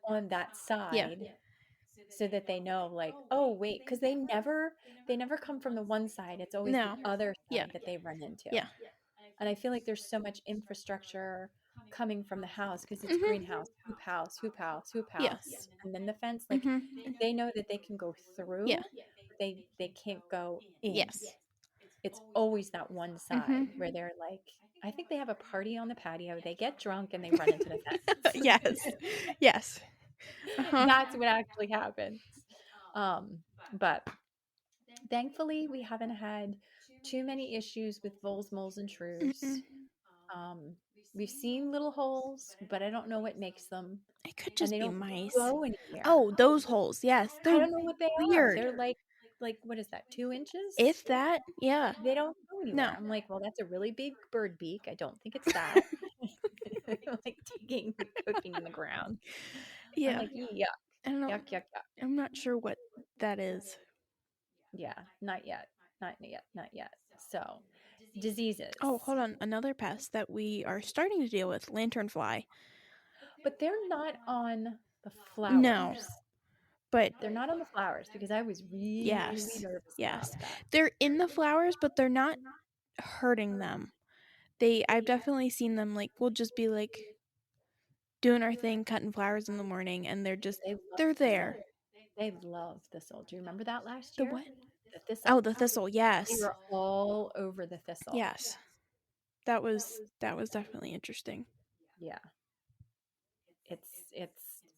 Speaker 2: on that
Speaker 3: Yeah.
Speaker 2: side, so that they know, like, oh wait, because they never come from the one side. It's always
Speaker 3: No.
Speaker 2: the other
Speaker 3: Yeah.
Speaker 2: side that they run into.
Speaker 3: Yeah.
Speaker 2: And I feel like there's so much infrastructure coming from the house, because it's
Speaker 3: Mhm.
Speaker 2: greenhouse, hoop house, hoop house, hoop
Speaker 3: Yeah.
Speaker 2: house, and then the fence. Like,
Speaker 3: Mhm.
Speaker 2: they know that they can go through,
Speaker 3: Yeah.
Speaker 2: but they can't go in.
Speaker 3: Yes.
Speaker 2: It's always that one side
Speaker 3: Mhm.
Speaker 2: where they're like, I think they have a party on the patio, they get drunk and they run into the fence.
Speaker 3: Yes. Yes. Uh-huh.
Speaker 2: That's what actually happens. But thankfully we haven't had too many issues with voles, moles, and shrews.
Speaker 3: Mm-mm.
Speaker 2: We've seen little holes, but I don't know what makes them,
Speaker 3: It could
Speaker 2: and
Speaker 3: just
Speaker 2: they
Speaker 3: be
Speaker 2: don't
Speaker 3: mice.
Speaker 2: go anywhere.
Speaker 3: Oh, those holes. Yes.
Speaker 2: I
Speaker 3: They're
Speaker 2: don't know what they are.
Speaker 3: weird.
Speaker 2: They're like what is that, 2 inches?
Speaker 3: If that, yeah.
Speaker 2: They don't go
Speaker 3: No.
Speaker 2: anywhere. I'm like, well, that's a really big bird beak. I don't think it's that. Like digging, cooking in the ground. I'm
Speaker 3: Yeah.
Speaker 2: like, yuck,
Speaker 3: I don't know.
Speaker 2: yuck, yuck, yuck.
Speaker 3: I'm not sure what that is.
Speaker 2: Yeah, not yet, not yet, not yet. So, diseases.
Speaker 3: Oh, hold on. Another pest that we are starting to deal with, lanternfly.
Speaker 2: But they're not on the
Speaker 3: No,
Speaker 2: flowers.
Speaker 3: but
Speaker 2: They're not on the flowers, because I was really
Speaker 3: yes.
Speaker 2: nervous
Speaker 3: Yes.
Speaker 2: about that.
Speaker 3: They're in the flowers, but they're not hurting them. I've definitely seen them, like, we'll just be like doing our thing, cutting flowers in the morning, and
Speaker 2: They love
Speaker 3: they're there.
Speaker 2: thistle. They love thistle. Do you remember that last
Speaker 3: The
Speaker 2: year?
Speaker 3: what?
Speaker 2: The thistle.
Speaker 3: Oh, the thistle.
Speaker 2: They
Speaker 3: Yes.
Speaker 2: were all over the thistle.
Speaker 3: Yes. That was definitely interesting.
Speaker 2: Yeah. It's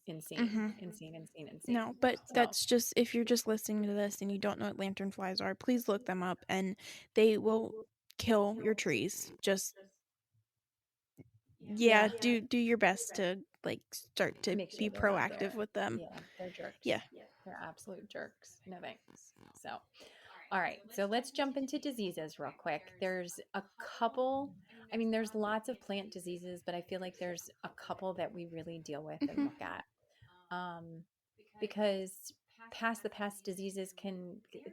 Speaker 2: insane,
Speaker 3: Mhm.
Speaker 2: insane, insane, insane.
Speaker 3: No, but
Speaker 2: So,
Speaker 3: that's just, if you're just listening to this and you don't know what lanternflies are, please look them up, and they will kill your trees. Just
Speaker 2: yeah,
Speaker 3: do your best to like start to
Speaker 2: make sure
Speaker 3: be
Speaker 2: they're not
Speaker 3: proactive
Speaker 2: there.
Speaker 3: with them.
Speaker 2: Yeah, they're jerks.
Speaker 3: Yeah.
Speaker 2: They're absolute jerks. No thanks. So, all right. So let's jump into diseases real quick. There's a couple. I mean, there's lots of plant diseases, but I feel like there's a couple that we really deal with and
Speaker 3: Mhm.
Speaker 2: look at. Because past the pest diseases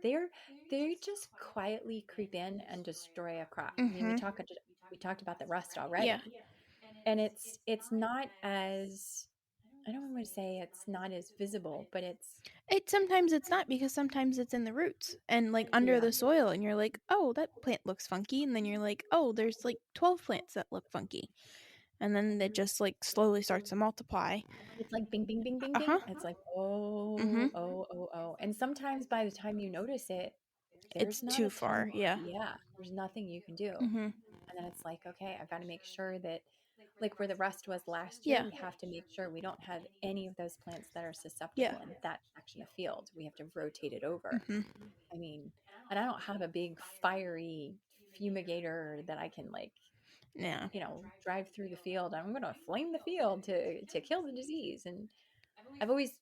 Speaker 2: they're they just quietly creep in and destroy a crop. I mean, we
Speaker 3: Mhm.
Speaker 2: talked about the rust already.
Speaker 3: Yeah.
Speaker 2: And it's not as, I don't want to say it's not as visible, but
Speaker 3: Sometimes it's not, because sometimes it's in the roots and like under
Speaker 2: yeah,
Speaker 3: the soil, and you're like, "Oh, that plant looks funky." And then you're like, "Oh, there's like 12 plants that look funky." And then it just like slowly starts to multiply.
Speaker 2: it's like bing, bing, bing, bing, bing.
Speaker 3: Uh-huh.
Speaker 2: It's like, oh,
Speaker 3: Mhm.
Speaker 2: oh, oh, oh. And sometimes by the time you notice it,
Speaker 3: It's
Speaker 2: there's not
Speaker 3: too
Speaker 2: a ton.
Speaker 3: far. Yeah.
Speaker 2: Yeah, there's nothing you can do.
Speaker 3: Mhm.
Speaker 2: And then it's like, okay, I've got to make sure that, like where the rust was last year,
Speaker 3: Yeah.
Speaker 2: we have to make sure we don't have any of those plants that are
Speaker 3: Yeah.
Speaker 2: susceptible in that section of field. We have to rotate it over.
Speaker 3: Mhm.
Speaker 2: I mean, and I don't have a big fiery fumigator that I can, like,
Speaker 3: Yeah.
Speaker 2: drive through the field. I'm going to flame the field to kill the disease. And I've always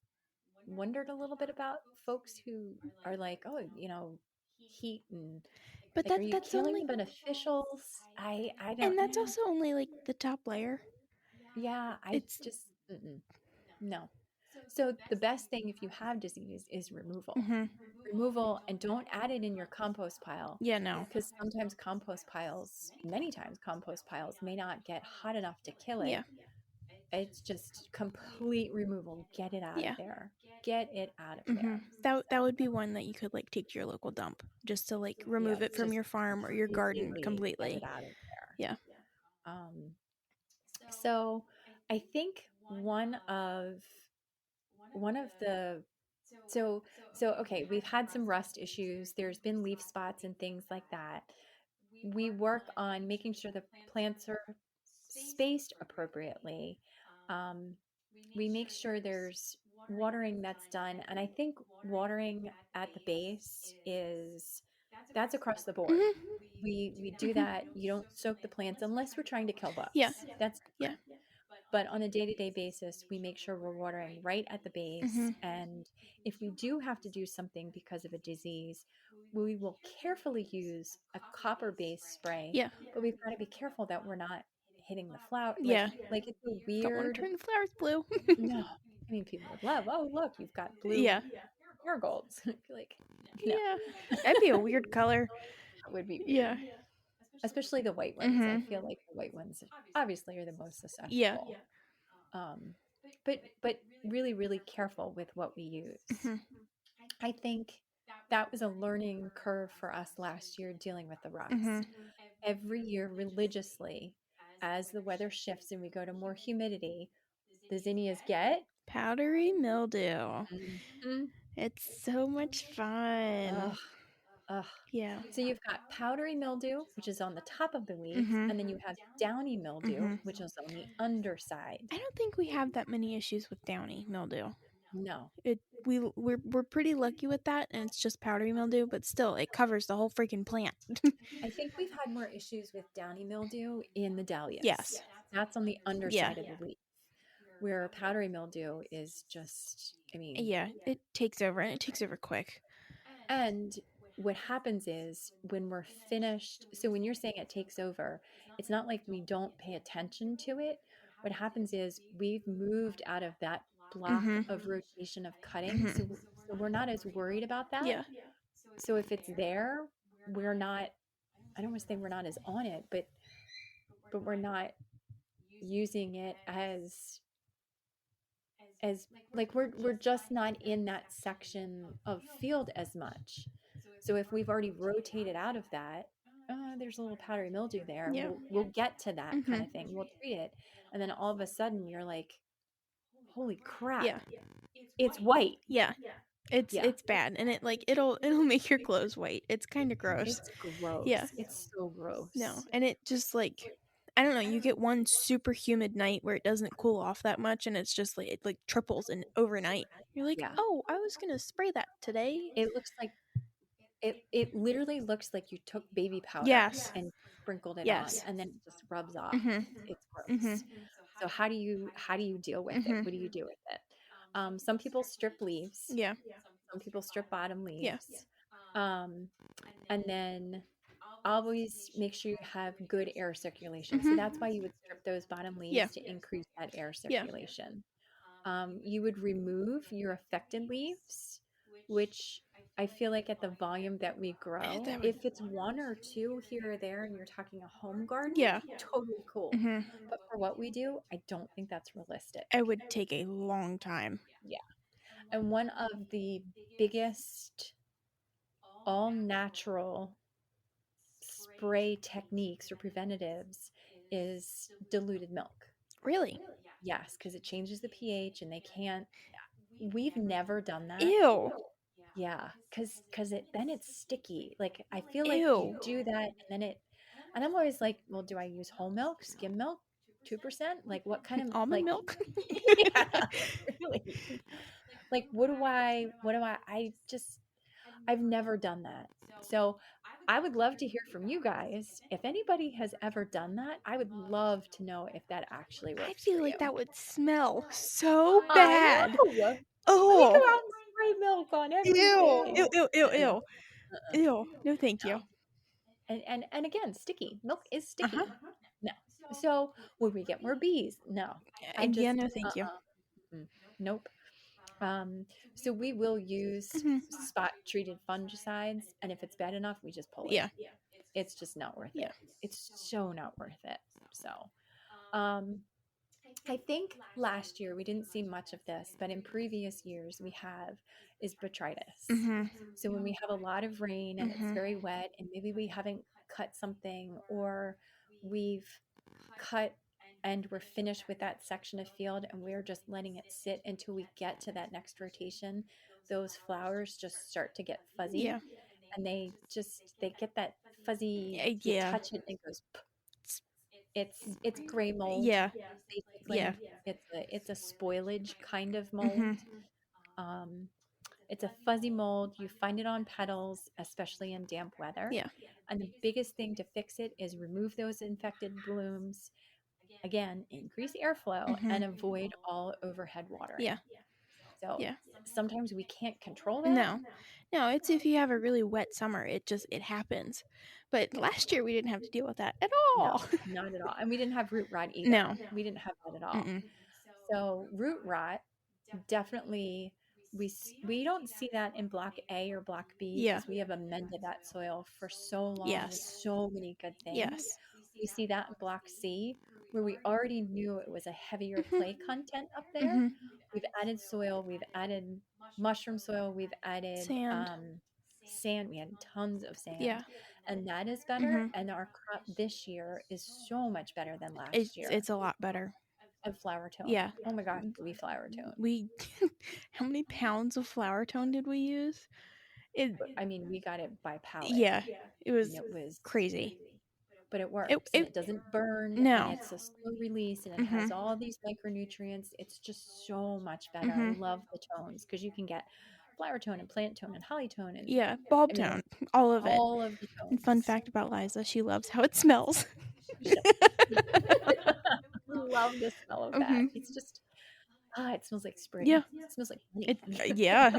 Speaker 2: wondered a little bit about folks who are like, oh, heat, and
Speaker 3: But
Speaker 2: like, are you
Speaker 3: that's
Speaker 2: killing
Speaker 3: only,
Speaker 2: the beneficials? I don't.
Speaker 3: and that's also only like the top layer.
Speaker 2: Yeah, I
Speaker 3: It's
Speaker 2: just no. So the best thing if you have disease is removal.
Speaker 3: Mhm.
Speaker 2: Removal, and don't add it in your compost pile,
Speaker 3: Yeah, no.
Speaker 2: because sometimes many times compost piles may not get hot enough to kill it.
Speaker 3: Yeah.
Speaker 2: It's just complete removal. Get it out of
Speaker 3: Yeah.
Speaker 2: there. Get it out of
Speaker 3: Mhm.
Speaker 2: there.
Speaker 3: That would be one that you could like take to your local dump, just to like remove it from
Speaker 2: Just
Speaker 3: your farm or your garden
Speaker 2: Get
Speaker 3: completely.
Speaker 2: it out of there.
Speaker 3: Yeah.
Speaker 2: So I think one of the so okay, we've had some rust issues. There's been leaf spots and things like that. We work on making sure the plants are spaced appropriately. Um, we make sure there's watering that's done, and I think watering at the base That's across the board.
Speaker 3: Mhm.
Speaker 2: We do
Speaker 3: Mhm.
Speaker 2: that. You don't soak the plants unless we're trying to kill
Speaker 3: Yeah.
Speaker 2: bugs. That's
Speaker 3: Yeah.
Speaker 2: different. But on a day-to-day basis, we make sure we're watering right at the base.
Speaker 3: Mhm.
Speaker 2: And if we do have to do something because of a disease, we will carefully use a copper-based spray.
Speaker 3: Yeah.
Speaker 2: But we've got to be careful that we're not hitting the flower.
Speaker 3: Yeah.
Speaker 2: Like it's a
Speaker 3: Don't want
Speaker 2: weird.
Speaker 3: to turn the flowers blue.
Speaker 2: No, I mean people would love. Oh, look, you've got blue
Speaker 3: Yeah.
Speaker 2: marigolds. I feel like no,
Speaker 3: Yeah. That'd be a weird color.
Speaker 2: that would be
Speaker 3: Yeah.
Speaker 2: weird. Especially the white ones. I
Speaker 3: Mhm.
Speaker 2: feel like the white ones obviously are the most
Speaker 3: Yeah.
Speaker 2: susceptible. But really, really careful with what we use.
Speaker 3: Mhm.
Speaker 2: I think that was a learning curve for us last year dealing with the
Speaker 3: Mhm.
Speaker 2: rust. Every year, religiously, as the weather shifts and we go to more humidity, the zinnias get
Speaker 3: Powdery mildew.
Speaker 2: Mhm.
Speaker 3: It's so much fun.
Speaker 2: Ugh, ugh.
Speaker 3: Yeah.
Speaker 2: So you've got powdery mildew, which is on the top of the leaf,
Speaker 3: Mhm.
Speaker 2: and then you have downy mildew,
Speaker 3: Mhm.
Speaker 2: which is on the underside.
Speaker 3: I don't think we have that many issues with downy mildew.
Speaker 2: No,
Speaker 3: We're pretty lucky with that, and it's just powdery mildew, but still, it covers the whole freaking plant.
Speaker 2: I think we've had more issues with downy mildew in the dahlias.
Speaker 3: Yes.
Speaker 2: That's on the
Speaker 3: Yeah.
Speaker 2: underside of the leaf, where powdery mildew is just, I mean,
Speaker 3: Yeah, it takes over, and it takes over quick.
Speaker 2: and what happens is when we're finished, so when you're saying it takes over, it's not like we don't pay attention to it. What happens is we've moved out of that block
Speaker 3: Mhm.
Speaker 2: of rotation of cutting.
Speaker 3: Mhm.
Speaker 2: So we're not as worried about that.
Speaker 3: Yeah.
Speaker 2: So if it's there, we're not, I don't want to say we're not as on it, but we're not using it as like we're just not in that section of field as much. So if we've already rotated out of that, there's a little powdery mildew there.
Speaker 3: Yeah.
Speaker 2: We'll get to that kind
Speaker 3: Mhm.
Speaker 2: of thing. We'll treat it, and then all of a sudden you're like, "Holy crap!
Speaker 3: Yeah.
Speaker 2: It's white."
Speaker 3: Yeah.
Speaker 2: Yeah,
Speaker 3: It's bad, and it'll make your clothes white. It's kind of gross.
Speaker 2: it's gross.
Speaker 3: Yeah.
Speaker 2: It's so gross.
Speaker 3: No, and it just like I don't know, you get one super humid night where it doesn't cool off that much and it's just like it like triples and overnight. You're like,
Speaker 2: Yeah,
Speaker 3: "Oh, I was going to spray that today."
Speaker 2: it looks like it literally looks like you took baby powder
Speaker 3: Yes.
Speaker 2: and sprinkled it on,
Speaker 3: Yes.
Speaker 2: and then it just rubs off.
Speaker 3: Mhm.
Speaker 2: It's gross.
Speaker 3: Mhm.
Speaker 2: So how do you deal with it?
Speaker 3: Mhm.
Speaker 2: What do you do with it? Some people strip leaves.
Speaker 3: Yeah.
Speaker 2: Some people strip bottom
Speaker 3: Yeah.
Speaker 2: leaves. Um, and then always make sure you have good air circulation. So
Speaker 3: Mhm.
Speaker 2: that's why you would strip those bottom
Speaker 3: Yeah.
Speaker 2: leaves to increase that air
Speaker 3: Yeah.
Speaker 2: circulation. You would remove your affected leaves, which I feel like at the volume that we grow,
Speaker 3: That would
Speaker 2: if it's one or two here or there and you're talking a home garden,
Speaker 3: Yeah.
Speaker 2: totally cool.
Speaker 3: Mhm.
Speaker 2: But for what we do, I don't think that's realistic.
Speaker 3: It would take a long time.
Speaker 2: Yeah. And one of the biggest all natural spray techniques or preventatives is diluted milk.
Speaker 3: Really?
Speaker 2: Yes, because it changes the pH and they can't. We've never done that.
Speaker 3: Ew.
Speaker 2: Yeah, because it then it's sticky. Like I feel like
Speaker 3: Ew.
Speaker 2: you do that and then and I'm always like, well, do I use whole milk, skim milk, 2%? Like what kind of
Speaker 3: Almond
Speaker 2: like
Speaker 3: milk?
Speaker 2: yeah, really. Like I've never done that. So I would love to hear from you guys. If anybody has ever done that, I would love to know if that actually
Speaker 3: I
Speaker 2: works for
Speaker 3: feel
Speaker 2: you.
Speaker 3: like that would smell so
Speaker 2: I
Speaker 3: bad.
Speaker 2: know. Let me
Speaker 3: Oh.
Speaker 2: go out and spray milk on
Speaker 3: Ew.
Speaker 2: everything.
Speaker 3: Ew, ew, ew,
Speaker 2: No,
Speaker 3: ew. Ew. No, thank
Speaker 2: no.
Speaker 3: you.
Speaker 2: And again, sticky. Milk is sticky.
Speaker 3: Uh-huh.
Speaker 2: No. So would we get more bees? No. I just
Speaker 3: Yeah, no, thank you.
Speaker 2: nope. So we will use
Speaker 3: Mhm.
Speaker 2: spot treated fungicides, and if it's bad enough, we just pull it.
Speaker 3: Yeah.
Speaker 2: It's just not worth
Speaker 3: Yeah.
Speaker 2: it. It's so not worth it. So, I think last year we didn't see much of this, but in previous years we have is botrytis.
Speaker 3: Mhm.
Speaker 2: So when we have a lot of rain and it's
Speaker 3: Mhm.
Speaker 2: very wet, and maybe we haven't cut something, or we've cut and we're finished with that section of field and we're just letting it sit until we get to that next rotation, those flowers just start to get fuzzy.
Speaker 3: Yeah.
Speaker 2: And they get that fuzzy, you
Speaker 3: Yeah.
Speaker 2: touch it and it goes it's gray mold.
Speaker 3: Yeah.
Speaker 2: Basically.
Speaker 3: Yeah.
Speaker 2: It's a spoilage kind of
Speaker 3: Mhm.
Speaker 2: mold. Um It's a fuzzy mold. You find it on petals, especially in damp weather.
Speaker 3: Yeah.
Speaker 2: And the biggest thing to fix it is remove those infected blooms. Again, increase airflow and avoid all overhead watering.
Speaker 3: Yeah.
Speaker 2: So
Speaker 3: Yeah.
Speaker 2: sometimes we can't control that.
Speaker 3: No, it's if you have a really wet summer, it happens. But last year we didn't have to deal with that at
Speaker 2: No,
Speaker 3: all.
Speaker 2: not at all. And we didn't have root rot either.
Speaker 3: No.
Speaker 2: We didn't have that at all.
Speaker 3: Mm-mm.
Speaker 2: So root rot, definitely we don't see that in block A or block B
Speaker 3: Yeah.
Speaker 2: because we have amended that soil for so long with
Speaker 3: Yes.
Speaker 2: so many good things.
Speaker 3: Yes.
Speaker 2: We see that in block C where we already knew it was a heavier clay content up there.
Speaker 3: Mhm.
Speaker 2: We've added soil, we've added mushroom soil, we've added
Speaker 3: Sand.
Speaker 2: sand. We had tons of sand.
Speaker 3: Yeah.
Speaker 2: And that is better. And our crop this year is so much better than last year.
Speaker 3: It's a lot better.
Speaker 2: And flower tone.
Speaker 3: Yeah.
Speaker 2: Oh my gosh, we flower tone.
Speaker 3: We how many pounds of flower tone did we use?
Speaker 2: I mean, we got it by pallet.
Speaker 3: Yeah. It was
Speaker 2: crazy. But it works. And it doesn't burn.
Speaker 3: No.
Speaker 2: And it's a slow release and it has all these micronutrients. It's just so much better. I love the tones because you can get flower tone and plant tone and holly tone and
Speaker 3: bulb tone, all of it.
Speaker 2: All of the tones.
Speaker 3: And fun fact about Liza, she loves how it smells.
Speaker 2: Love the smell of that. It's just it smells like spring.
Speaker 3: Yeah.
Speaker 2: It smells like honey.
Speaker 3: Yeah.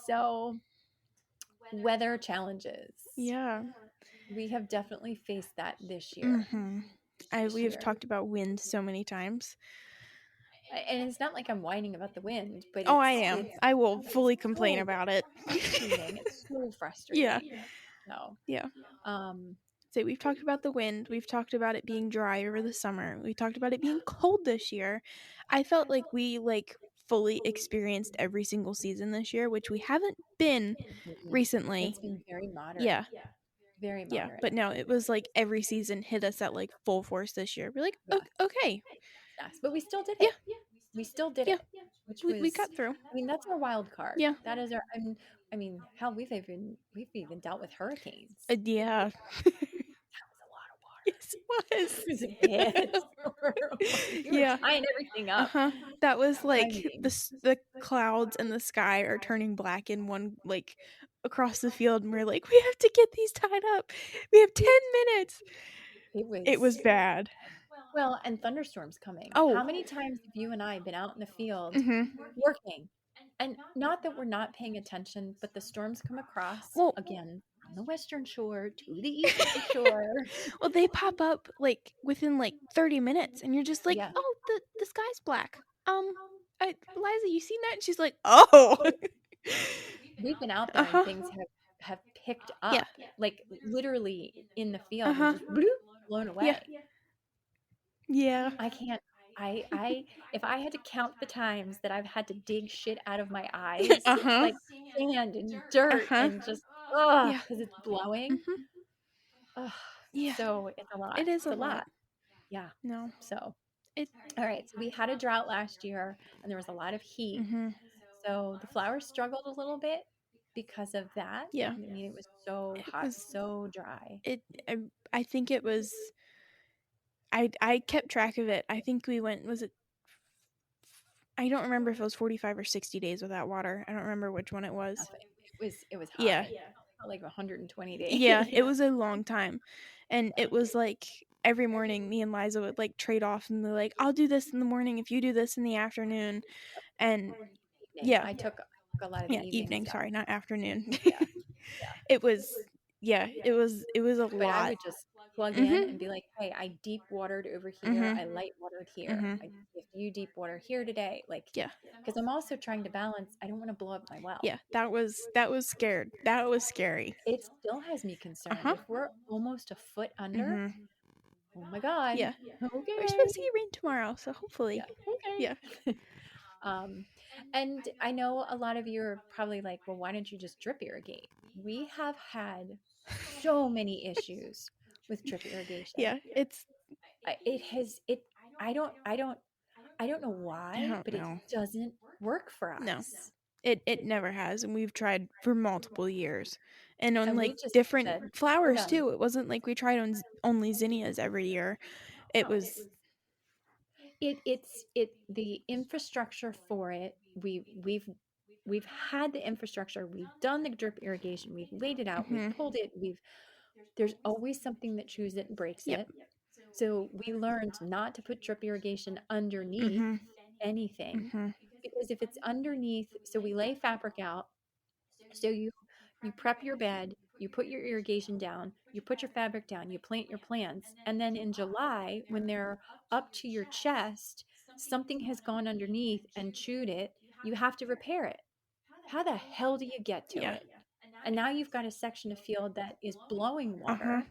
Speaker 2: So weather challenges.
Speaker 3: Yeah.
Speaker 2: We have definitely faced that this year.
Speaker 3: We've talked about wind so many times.
Speaker 2: And it's not like I'm whining about the wind, but
Speaker 3: I am. I will fully complain about it.
Speaker 2: It's so frustrating.
Speaker 3: Yeah.
Speaker 2: No.
Speaker 3: Yeah. So we've talked about the wind. We've talked about it being dry over the summer. We talked about it being cold this year. I felt like we fully experienced every single season this year, which we haven't been recently.
Speaker 2: It's been very moderate.
Speaker 3: Yeah.
Speaker 2: Very moderate.
Speaker 3: Yeah, but no, it was like every season hit us at full force this year. We're like, okay.
Speaker 2: Yes, but we still did it. Yeah. We still did it. Which
Speaker 3: we got through.
Speaker 2: I mean, that's our wild card.
Speaker 3: Yeah.
Speaker 2: That is our. I mean, hell, we've even dealt with hurricanes.
Speaker 3: Yeah.
Speaker 2: That was a lot of water.
Speaker 3: Yes, it was.
Speaker 2: We were tying everything up.
Speaker 3: That was the clouds and the sky are turning black in one across the field, and we're like, we have to get these tied up. We have 10 minutes. It was bad.
Speaker 2: Well, and thunderstorms coming.
Speaker 3: Oh.
Speaker 2: How many times have you and I been out in the field working? And not that we're not paying attention, but the storms come across again from the western shore to the eastern shore.
Speaker 3: Well, they pop up within 30 minutes, and you're just like, oh, the sky's black. Liza, you seen that? And she's like, oh.
Speaker 2: We've been out there and things have picked up, literally in the field, and just blown away.
Speaker 3: Yeah.
Speaker 2: I can't. If I had to count the times that I've had to dig shit out of my eyes, like sand and dirt and just because it's blowing.
Speaker 3: Yeah.
Speaker 2: So it's a lot.
Speaker 3: It is a lot.
Speaker 2: Yeah.
Speaker 3: No.
Speaker 2: So all right. So we had a drought last year, and there was a lot of heat. So the flowers struggled a little bit because of that.
Speaker 3: Yeah.
Speaker 2: I mean, it was so hot, so dry.
Speaker 3: I think it was. I kept track of it. I think we went. Was it? I don't remember if it was 45 or 60 days without water. I don't remember which one it was.
Speaker 2: It was hot.
Speaker 3: Yeah.
Speaker 2: Like 120 days.
Speaker 3: Yeah, it was a long time. And it was every morning me and Liza would trade off, and they're like, I'll do this in the morning if you do this in the afternoon. And
Speaker 2: evening. I took a lot of the
Speaker 3: evening, sorry, not afternoon.
Speaker 2: Yeah.
Speaker 3: It was it was a lot.
Speaker 2: But I would just plug in and be like, hey, I deep watered over here. I light watered here. If you deep water here today, because I'm also trying to balance. I don't want to blow up my well.
Speaker 3: Yeah, that was scared. That was scary.
Speaker 2: It still has me concerned. If we're almost a foot under, oh my God.
Speaker 3: Yeah.
Speaker 2: Okay.
Speaker 3: We're supposed to get rain tomorrow, so hopefully.
Speaker 2: Yeah. Okay. Yeah. And I know a lot of you are probably like, well, why don't you just drip irrigate? We have had so many issues with drip irrigation.
Speaker 3: Yeah,
Speaker 2: I don't know why, but it doesn't work for us.
Speaker 3: No, it never has, and we've tried for multiple years, and on different flowers too. It wasn't like we tried on only zinnias every year. It was
Speaker 2: the infrastructure for it. We've had the infrastructure. We've done the drip irrigation. We've laid it out. We've pulled it. There's always something that chews it and breaks
Speaker 3: Yep.
Speaker 2: it. So we learned not to put drip irrigation underneath
Speaker 3: Mm-hmm.
Speaker 2: anything,
Speaker 3: Mm-hmm.
Speaker 2: because if it's underneath, so we lay fabric out. So you prep your bed, you put your irrigation down, you put your fabric down, you plant your plants, and then in July, when they're up to your chest, something has gone underneath and chewed it. You have to repair it. How the hell do you get to
Speaker 3: Yeah.
Speaker 2: it? And now you've got a section of field that is blowing
Speaker 3: Uh-huh.
Speaker 2: water.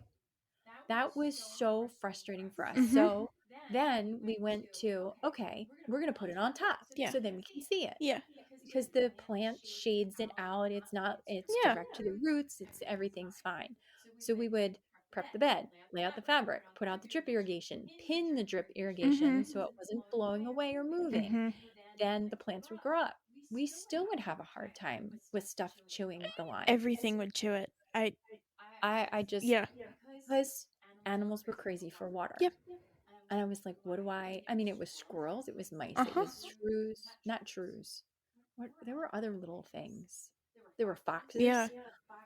Speaker 2: That was so frustrating for us.
Speaker 3: Mm-hmm.
Speaker 2: So then we went to, okay, we're going to put it on top
Speaker 3: Yeah.
Speaker 2: so then we can see it,
Speaker 3: Yeah.
Speaker 2: because the plant shades it out. It's not, it's
Speaker 3: Yeah.
Speaker 2: direct to the roots. It's everything's fine. So we would prep the bed, lay out the fabric, put out the drip irrigation, pin the drip
Speaker 3: Mm-hmm.
Speaker 2: irrigation so it wasn't blowing away or moving.
Speaker 3: Mm-hmm.
Speaker 2: Then the plants would grow up. We still would have a hard time with stuff chewing the line.
Speaker 3: Everything would chew it.
Speaker 2: I just,
Speaker 3: Yeah.
Speaker 2: because animals were crazy for water.
Speaker 3: Yep.
Speaker 2: And I was like, what do I mean, it was squirrels, it was mice, it
Speaker 3: Uh-huh.
Speaker 2: was shrews, not shrews. What, there were other little things. There were foxes.
Speaker 3: Yeah.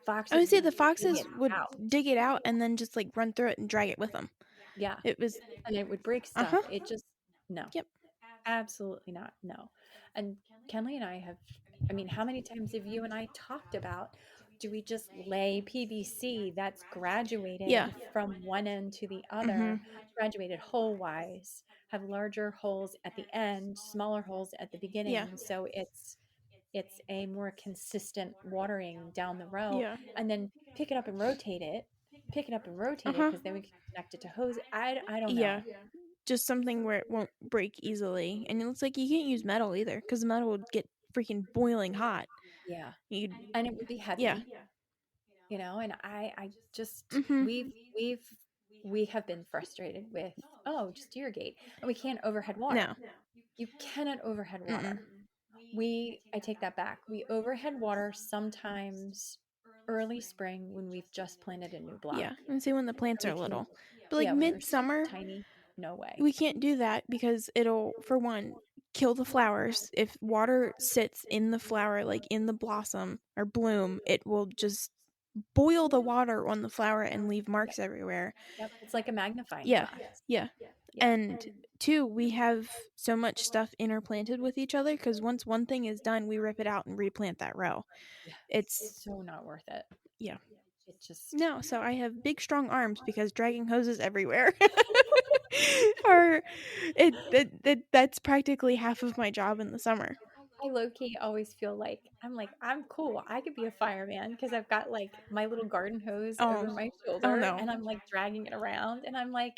Speaker 2: Foxes
Speaker 3: I would say
Speaker 2: would
Speaker 3: the
Speaker 2: dig
Speaker 3: foxes
Speaker 2: it
Speaker 3: would
Speaker 2: out.
Speaker 3: dig it out and then just like run through it and drag it with them.
Speaker 2: Yeah.
Speaker 3: It was.
Speaker 2: And it would break stuff.
Speaker 3: Uh-huh.
Speaker 2: It just, no.
Speaker 3: Yep.
Speaker 2: Absolutely not. No. And Kenley and I have, I mean, how many times have you and I talked about, do we just lay PVC that's graduated
Speaker 3: Yeah.
Speaker 2: from one end to the other,
Speaker 3: Mm-hmm.
Speaker 2: graduated hole wise, have larger holes at the end, smaller holes at the beginning.
Speaker 3: Yeah.
Speaker 2: So it's a more consistent watering down the row,
Speaker 3: Yeah.
Speaker 2: and then pick it up and rotate it,
Speaker 3: Uh-huh.
Speaker 2: because then we can connect it to hose. I don't know.
Speaker 3: Yeah. Just something where it won't break easily. And it's like you can't use metal either because the metal would get freaking boiling hot.
Speaker 2: Yeah.
Speaker 3: You'd,
Speaker 2: And it would be heavy.
Speaker 3: yeah.
Speaker 2: And I just,
Speaker 3: Mm-hmm.
Speaker 2: we have been frustrated with, oh, just irrigate. And we can't overhead water.
Speaker 3: No.
Speaker 2: You cannot overhead water. I take that back. We overhead water sometimes early spring when we've just planted a new block.
Speaker 3: Yeah. And see when the plants are little. But like
Speaker 2: when they're
Speaker 3: midsummer,
Speaker 2: tiny, no way.
Speaker 3: we can't do that because it'll, for one, kill the flowers. If water sits in the flower, like in the blossom or bloom, it will just boil the water on the flower and leave marks everywhere.
Speaker 2: Yep. It's like a magnifying
Speaker 3: Yeah.
Speaker 2: glass.
Speaker 3: Yeah. And two, we have so much stuff interplanted with each other because once one thing is done, we rip it out and replant that row.
Speaker 2: Yeah.
Speaker 3: It's
Speaker 2: so not worth it.
Speaker 3: Yeah.
Speaker 2: It just
Speaker 3: no. So I have big, strong arms because dragging hoses everywhere. Or that's practically half of my job in the summer.
Speaker 2: I low-key always feel like I'm cool. I could be a fireman because I've got like my little garden hose over my shoulder,
Speaker 3: no.
Speaker 2: and I'm like dragging it around, and I'm like,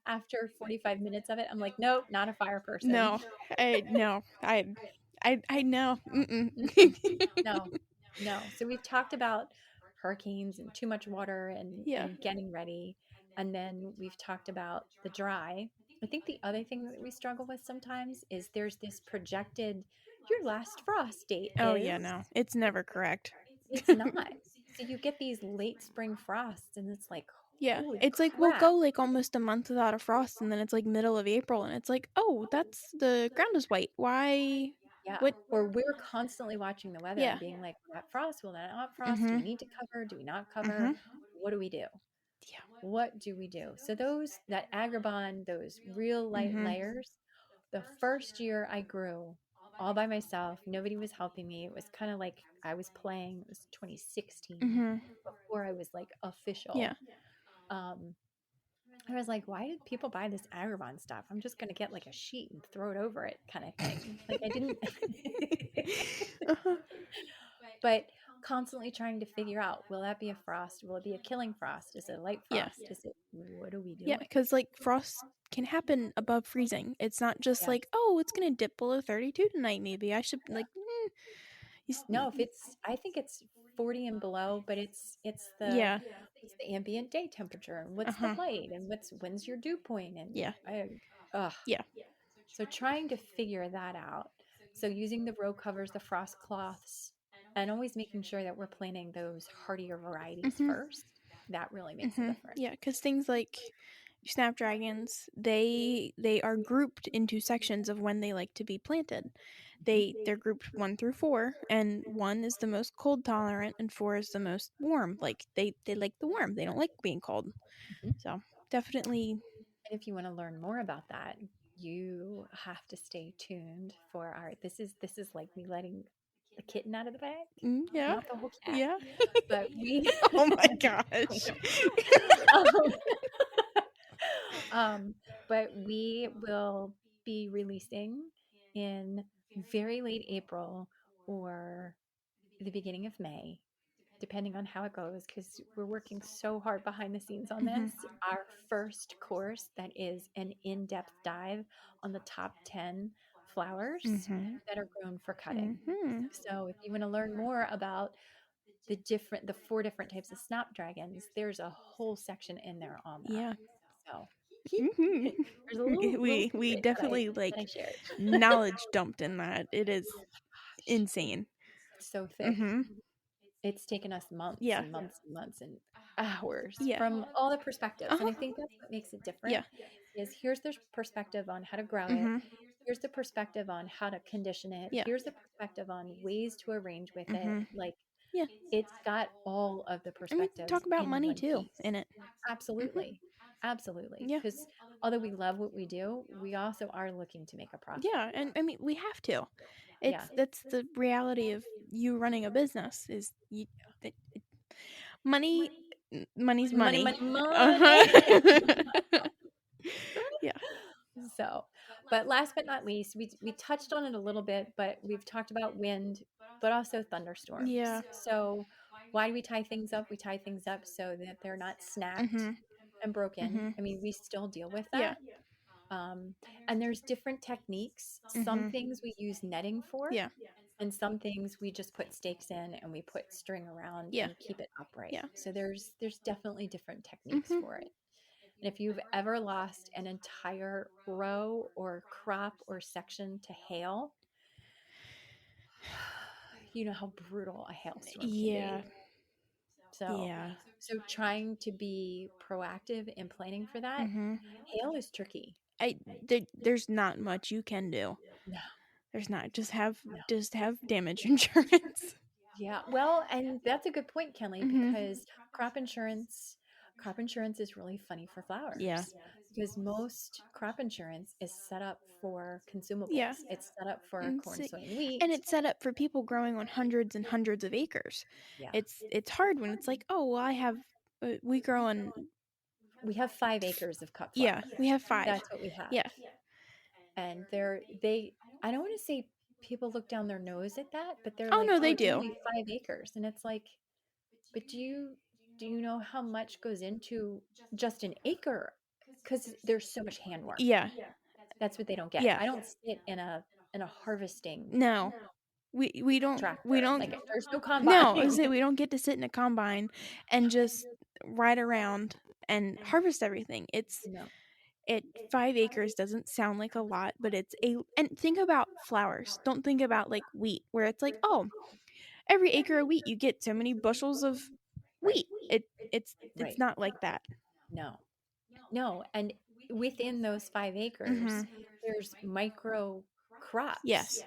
Speaker 2: after 45 minutes of it, I'm like, nope, not a fire person.
Speaker 3: No, I know.
Speaker 2: No. So we've talked about hurricanes and too much water and getting ready, and then we've talked about the dry. I think the other thing that we struggle with sometimes is there's this projected, your last frost date
Speaker 3: Oh
Speaker 2: is,
Speaker 3: yeah, no. It's never correct.
Speaker 2: It's not. So you get these late spring frosts and it's like,
Speaker 3: yeah,
Speaker 2: holy
Speaker 3: it's like
Speaker 2: crap.
Speaker 3: we'll go like almost a month without a frost and then it's like middle of April and it's like, oh, that's the ground is white. Why?
Speaker 2: Yeah.
Speaker 3: What?
Speaker 2: Or we're constantly watching the weather and being like, will that frost? Will that not frost? Do we need to cover? Do we not cover? What do we do?
Speaker 3: Yeah.
Speaker 2: What do we do? So that agribon, those real light layers, the first year I grew all by myself, nobody was helping me. It was kind of like I was playing. It was 2016 before I was like official.
Speaker 3: Yeah.
Speaker 2: I was like, why did people buy this agribon stuff? I'm just going to get like a sheet and throw it over it kind of thing. Like I didn't. But constantly trying to figure out, will that be a frost? Will it be a killing frost? Is it a light frost?
Speaker 3: Yeah.
Speaker 2: Is it, what do we do?
Speaker 3: Yeah, because like frost can happen above freezing. It's not just like, oh, it's gonna dip below 32 tonight. Maybe I should like.
Speaker 2: No, I think it's 40 and below, but it's the ambient day temperature and what's the light and when's your dew point and So trying to figure that out. So using the row covers, the frost cloths, and always making sure that we're planting those hardier varieties first. That really makes a difference.
Speaker 3: Yeah, because things like snapdragons, they are grouped into sections of when they like to be planted. They're grouped 1 through 4, and 1 is the most cold tolerant and 4 is the most warm. Like they like the warm. They don't like being cold.
Speaker 2: Mhm.
Speaker 3: So definitely.
Speaker 2: And if you want to learn more about that, you have to stay tuned for our this is like me letting the kitten out of the bag,
Speaker 3: Yeah.
Speaker 2: not the whole cat.
Speaker 3: Yeah.
Speaker 2: But we
Speaker 3: Oh my gosh.
Speaker 2: um, but we will be releasing in very late April or the beginning of May, depending on how it goes, because we're working so hard behind the scenes on
Speaker 3: Mhm.
Speaker 2: this. Our first course that is an in-depth dive on the top 10 flowers
Speaker 3: Mhm.
Speaker 2: that are grown for cutting.
Speaker 3: Mhm.
Speaker 2: So if you want to learn more about the 4 different types of snapdragons, there's a whole section in there on that.
Speaker 3: Yeah.
Speaker 2: So
Speaker 3: Mhm.
Speaker 2: there's a little
Speaker 3: We
Speaker 2: secret
Speaker 3: definitely
Speaker 2: that I shared.
Speaker 3: knowledge dumped in that. It is
Speaker 2: Gosh,
Speaker 3: insane.
Speaker 2: it's so thick.
Speaker 3: Mhm.
Speaker 2: It's taken us months
Speaker 3: Yeah.
Speaker 2: and months and months and hours
Speaker 3: Yeah.
Speaker 2: from all the perspectives. And
Speaker 3: Uh-huh.
Speaker 2: I think that's what makes it
Speaker 3: Yeah.
Speaker 2: different is here's the perspective on how to grow it.
Speaker 3: Mhm.
Speaker 2: Here's the perspective on how to condition it.
Speaker 3: Yeah.
Speaker 2: Here's the perspective on ways to arrange with it.
Speaker 3: Mhm.
Speaker 2: Like
Speaker 3: Yeah.
Speaker 2: it's got all of the
Speaker 3: And we
Speaker 2: perspectives
Speaker 3: talk about
Speaker 2: in
Speaker 3: money
Speaker 2: one
Speaker 3: too
Speaker 2: piece.
Speaker 3: in it. Mhm.
Speaker 2: Absolutely. Absolutely.
Speaker 3: Yeah.
Speaker 2: Because although we love what we do, we also are looking to make a profit.
Speaker 3: Yeah, and I mean we have to.
Speaker 2: Yeah.
Speaker 3: That's the reality of you running a business is it, money money's
Speaker 2: Money,
Speaker 3: money.
Speaker 2: money, money.
Speaker 3: Uh-huh. Yeah.
Speaker 2: So, but last but not least, we touched on it a little bit, but we've talked about wind, but also thunderstorms.
Speaker 3: Yeah.
Speaker 2: So, why do we tie things up? We tie things up so that they're not snapped
Speaker 3: Mhm.
Speaker 2: and broken.
Speaker 3: Mhm.
Speaker 2: I mean, we still deal with
Speaker 3: Yeah.
Speaker 2: that. Um, and there's different techniques. Some
Speaker 3: Mhm.
Speaker 2: things we use netting for,
Speaker 3: Yeah.
Speaker 2: and some things we just put stakes in and we put string around
Speaker 3: Yeah.
Speaker 2: and keep it upright.
Speaker 3: Yeah.
Speaker 2: So there's definitely different techniques
Speaker 3: Mhm.
Speaker 2: for it. And if you've ever lost an entire row or crop or section to hail, you know how brutal a hailstorm can be.
Speaker 3: Yeah.
Speaker 2: So,
Speaker 3: Yeah.
Speaker 2: so trying to be proactive in planning for that,
Speaker 3: Mhm.
Speaker 2: hail is tricky.
Speaker 3: There's not much you can do.
Speaker 2: No,
Speaker 3: There's not.
Speaker 2: no.
Speaker 3: Just have damage insurance.
Speaker 2: Yeah. Well, and that's a good point, Kenley,
Speaker 3: Mhm.
Speaker 2: because crop insurance is really funny for
Speaker 3: Yeah.
Speaker 2: flowers because most crop insurance is set up for
Speaker 3: Yeah.
Speaker 2: consumables. It's set up for
Speaker 3: And
Speaker 2: corn,
Speaker 3: see-
Speaker 2: soy, and wheat.
Speaker 3: and it's set up for people growing on hundreds and hundreds of acres.
Speaker 2: Yeah.
Speaker 3: It's hard when it's like, oh, well, I have we grow on
Speaker 2: We have 5 acres of cut
Speaker 3: yeah,
Speaker 2: flower.
Speaker 3: we have 5.
Speaker 2: That's what we have.
Speaker 3: Yeah.
Speaker 2: And I don't want to say people look down their nose at that, but they're
Speaker 3: Oh
Speaker 2: like,
Speaker 3: no,
Speaker 2: oh,
Speaker 3: they
Speaker 2: it's
Speaker 3: do.
Speaker 2: only 5 acres. And it's like, but do you know how much goes into just an acre? Because there's so much handwork.
Speaker 3: Yeah.
Speaker 2: That's what they don't get.
Speaker 3: Yeah.
Speaker 2: I don't sit in a harvesting
Speaker 3: No. We don't
Speaker 2: tractor. Like there's no
Speaker 3: no, I
Speaker 2: combine.
Speaker 3: say we don't get to sit in a combine and just ride around and harvest everything. It's
Speaker 2: No.
Speaker 3: 5 acres doesn't sound like a lot, but and think about flowers. Don't think about like wheat where it's like, oh, every acre of wheat you get so many bushels of
Speaker 2: Right.
Speaker 3: wheat. It's
Speaker 2: Right.
Speaker 3: not like that.
Speaker 2: No. No. And within those 5 acres,
Speaker 3: Mhm.
Speaker 2: there's micro crops.
Speaker 3: Yes.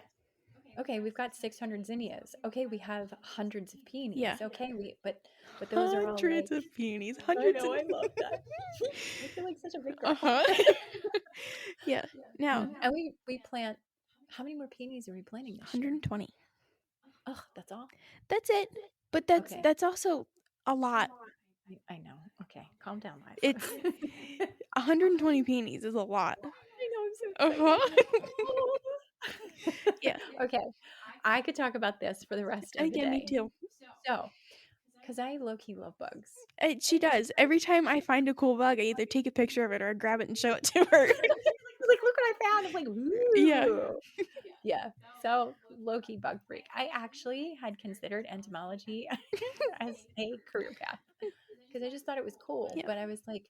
Speaker 2: Okay, we've got 600 zinnias. Okay, we have hundreds of peonies.
Speaker 3: Yeah.
Speaker 2: Okay, but those are all like
Speaker 3: Hundreds of peonies.
Speaker 2: I
Speaker 3: Hundreds
Speaker 2: know,
Speaker 3: of
Speaker 2: I love that. I feel like such a big girl.
Speaker 3: Uh-huh. Yeah. Now,
Speaker 2: And we plant how many more peonies are we planting this year?
Speaker 3: 120.
Speaker 2: Oh, that's all?
Speaker 3: That's it. But
Speaker 2: Okay.
Speaker 3: that's also a lot.
Speaker 2: I know. Okay, calm down, Liza.
Speaker 3: It's 120 peonies is a lot.
Speaker 2: I know, I'm so
Speaker 3: Uh-huh.
Speaker 2: excited.
Speaker 3: Yeah.
Speaker 2: Okay, I could talk about this for the rest of the
Speaker 3: Yeah, me
Speaker 2: day.
Speaker 3: too.
Speaker 2: So, because I low-key love bugs.
Speaker 3: She does. Every time I find a cool bug, I either take a picture of it or I grab it and show it to her.
Speaker 2: Like, look what I found. I'm like, ooh.
Speaker 3: Yeah.
Speaker 2: Yeah. So low-key bug freak. I actually had considered entomology as a career path because I just thought it was cool.
Speaker 3: Yeah.
Speaker 2: But I was like,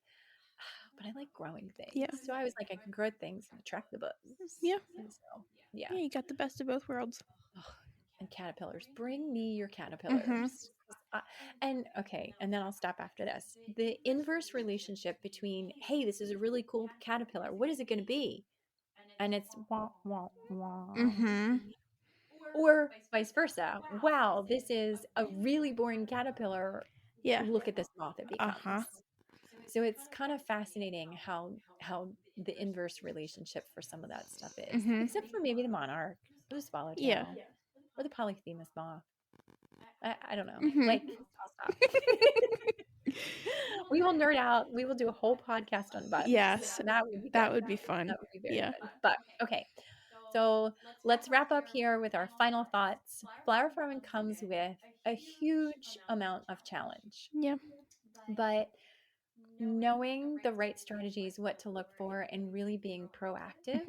Speaker 2: but I like growing things.
Speaker 3: Yeah.
Speaker 2: So I was like, I can grow things and attract the bugs.
Speaker 3: Yeah.
Speaker 2: And so, yeah.
Speaker 3: Yeah, you got the best of both worlds.
Speaker 2: Oh, and caterpillars. Bring me your caterpillars.
Speaker 3: Mhm.
Speaker 2: And okay, and then I'll stop after this. The inverse relationship between, hey, this is a really cool caterpillar. What is it going to be? And it's wah, wah, wah.
Speaker 3: Mm-hmm.
Speaker 2: Or vice versa. Wow, this is a really boring caterpillar.
Speaker 3: Yeah.
Speaker 2: Look at this moth it
Speaker 3: Uh-huh.
Speaker 2: becomes. So it's kind of fascinating how the inverse relationship for some of that stuff is,
Speaker 3: Mm-hmm.
Speaker 2: except for maybe the monarch or the
Speaker 3: Yeah.
Speaker 2: swallowtail or the polyphemus moth. I don't know.
Speaker 3: Mm-hmm.
Speaker 2: Like, I'll stop. We will nerd out. We will do a whole podcast on bugs.
Speaker 3: Yes.
Speaker 2: That would be good.
Speaker 3: That would be fun.
Speaker 2: That would be very
Speaker 3: Yeah.
Speaker 2: good. But okay. So let's wrap up here with our final thoughts. Flower farming comes with a huge amount of challenge.
Speaker 3: Yeah.
Speaker 2: But knowing the right strategies, what to look for, and really being proactive,